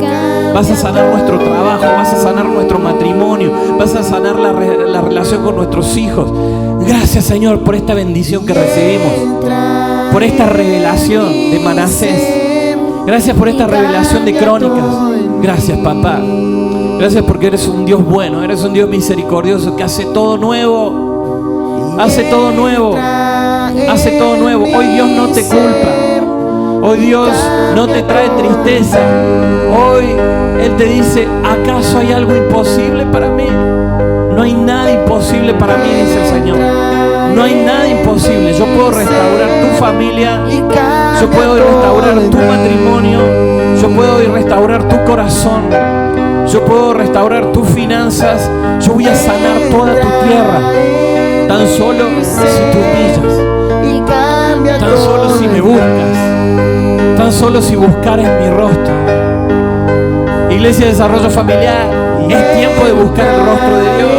vas a sanar nuestro trabajo, vas a sanar nuestro matrimonio, vas a sanar la relación con nuestros hijos. Gracias, Señor, por esta bendición que recibimos, por esta revelación de Manasés. Gracias por esta revelación de Crónicas. Gracias, papá. Gracias porque eres un Dios bueno, eres un Dios misericordioso que hace todo nuevo. Hace todo nuevo. Hace todo nuevo. Hoy Dios no te culpa. Hoy Dios no te trae tristeza. Hoy Él te dice, ¿acaso hay algo imposible para mí? No hay nada imposible para mí, dice el Señor. No hay nada imposible. Yo puedo restaurar tu familia. Yo puedo restaurar tu matrimonio. Yo puedo restaurar tu corazón. Yo puedo restaurar tus finanzas. Yo voy a sanar toda tu tierra. Tan solo si tú humillas. Tan solo si me buscas. Tan solo si buscares mi rostro. Iglesia de Desarrollo Familiar, es tiempo de buscar el rostro de Dios.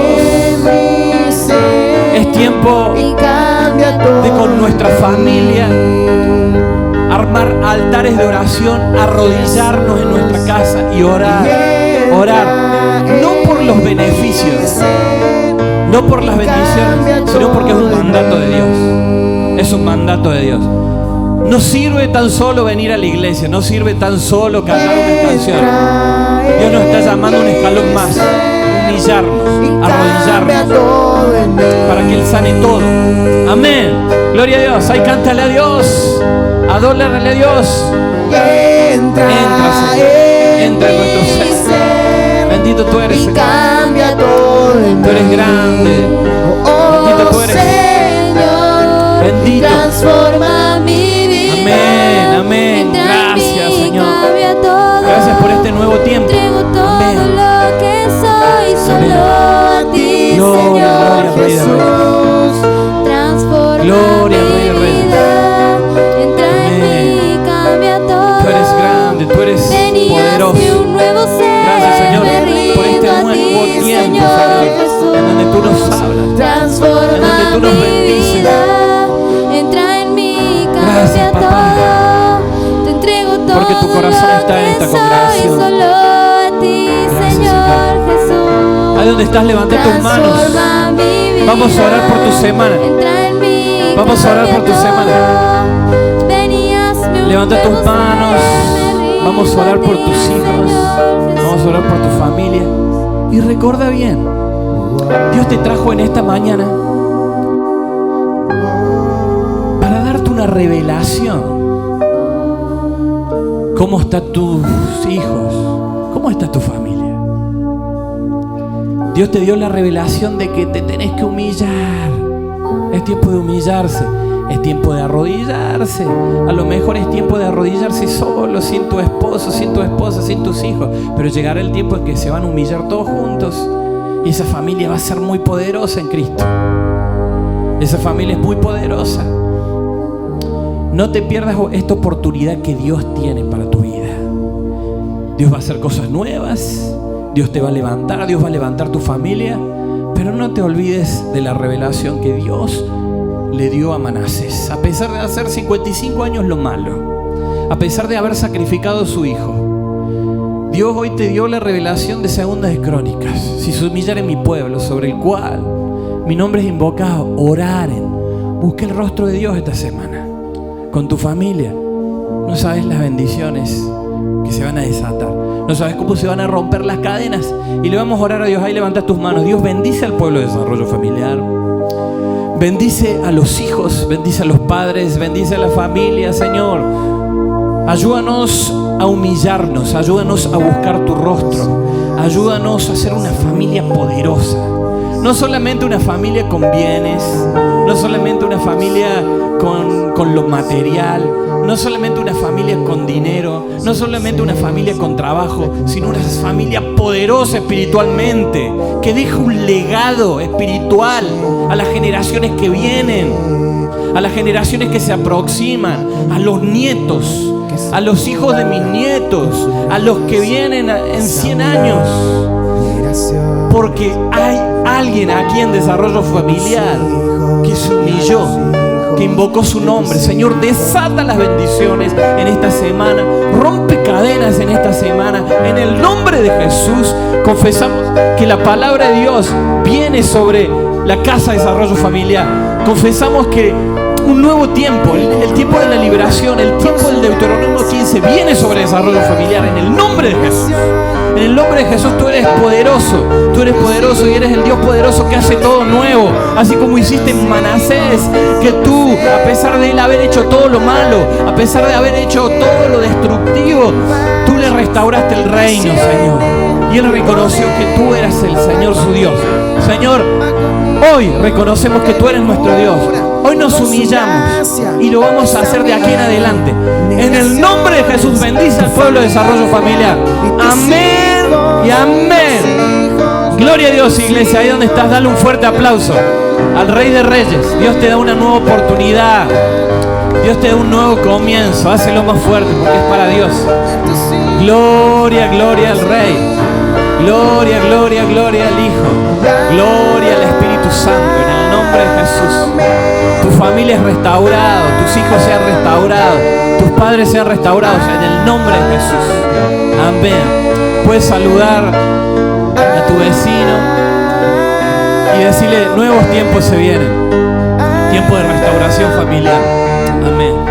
Es tiempo de con nuestra familia armar altares de oración, arrodillarnos en nuestra casa y orar. Orar, no por los beneficios, No por las bendiciones, sino porque es un mandato de Dios. Es un mandato de Dios. No sirve tan solo venir a la iglesia, no sirve tan solo cantar una canción. Dios nos está llamando a un escalón más, humillarnos, arrodillarnos, para que Él sane todo. Amén. Gloria a Dios. Ahí cántale a Dios, adórale a Dios. Entra, Señor, entra en nuestro ser. Bendito tú eres, Señor. Tú eres grande. Bendito tú eres. Bendito. Transforma mi vida. Amén, amén. Gracias, Señor. Gracias por este nuevo tiempo. Amén. Lo que soy solo a ti, Gloria, Señor gloria, Jesús. Transforma Gloria, mi Rey de Reyes. vida. Entra en mí, cambia todo. Tú eres grande, tú eres poderoso. Gracias, Señor, por este nuevo tiempo, Señor, en donde tú nos hablas, en donde tú nos bendices. Entra en mí, Gracias, cambia papá. todo. Te entrego todo. Porque tu corazón está en esta congregación. Solo a ti, Gracias, Señor Jesús. Ahí donde estás, levanta tus manos. Transforma mi vida. Vamos a orar por tu semana. Entra en mí, Vamos a orar por tu cambia semana. todo. Ven y hazme un Levanta tus nuevo ser, manos. me rindo Vamos a orar por ti, tus hijos. Señor Vamos a orar por tu familia. Y recuerda bien, Dios te trajo en esta mañana para darte una revelación. ¿Cómo están tus hijos? ¿Cómo está tu familia? Dios te dio la revelación de que te tenés que humillar. Es tiempo de humillarse. Es tiempo de arrodillarse. A lo mejor es tiempo de arrodillarse solo, sin tu esposo, sin tu esposa, sin tus hijos. Pero llegará el tiempo en que se van a humillar todos juntos. Y esa familia va a ser muy poderosa en Cristo. Esa familia es muy poderosa. No te pierdas esta oportunidad que Dios tiene para tu vida. Dios va a hacer cosas nuevas. Dios te va a levantar. Dios va a levantar tu familia. Pero no te olvides de la revelación que Dios le dio a Manasés. A pesar de hacer 55 años lo malo, a pesar de haber sacrificado a su hijo, Dios hoy te dio la revelación de Segunda de Crónicas. Si se humillare mi pueblo, sobre el cual mi nombre es invocado, oraren. Busca el rostro de Dios esta semana con tu familia. No sabes las bendiciones que se van a desatar. No sabes cómo se van a romper las cadenas. Y le vamos a orar a Dios. Ahí levanta tus manos. Dios bendice al pueblo de Desarrollo Familiar. Bendice a los hijos, bendice a los padres, bendice a la familia, Señor. Ayúdanos a humillarnos, ayúdanos a buscar tu rostro, ayúdanos a ser una familia poderosa. No solamente una familia con bienes, no solamente una familia con lo material, no solamente una familia con dinero, no solamente una familia con trabajo, sino una familia poderosa espiritualmente, que deja un legado espiritual a las generaciones que vienen, a las generaciones que se aproximan, a los nietos, a los hijos de mis nietos, a los que vienen en 100 años. Porque hay alguien aquí en Desarrollo Familiar que se humilló, que invocó su nombre. Señor, desata las bendiciones en esta semana, rompe cadenas en esta semana. En el nombre de Jesús confesamos que la palabra de Dios viene sobre la casa de Desarrollo Familiar. Confesamos que un nuevo tiempo, el tiempo de la liberación, el tiempo del Deuteronomio 15 viene sobre Desarrollo Familiar en el nombre de Jesús. En el nombre de Jesús tú eres poderoso y eres el Dios poderoso que hace todo nuevo, así como hiciste en Manasés, que tú, a pesar de él haber hecho todo lo malo, a pesar de haber hecho todo lo destructivo, tú le restauraste el reino, Señor, y él reconoció que tú eras el Señor su Dios. Señor, hoy reconocemos que tú eres nuestro Dios. Hoy nos humillamos y lo vamos a hacer de aquí en adelante. En el nombre de Jesús, bendice al pueblo de Desarrollo Familiar. Amén y amén. Gloria a Dios, iglesia. Ahí donde estás, dale un fuerte aplauso al Rey de Reyes. Dios te da una nueva oportunidad. Dios te da un nuevo comienzo. Hácelo más fuerte porque es para Dios. Gloria, gloria al Rey. Gloria, gloria, gloria al Hijo. Gloria al Espíritu Santo. En el nombre de Jesús. Tu familia es restaurada, tus hijos sean restaurados, tus padres sean restaurados en el nombre de Jesús. Amén. Puedes saludar a tu vecino. y decirle, nuevos tiempos se vienen. Tiempo de restauración familiar. Amén.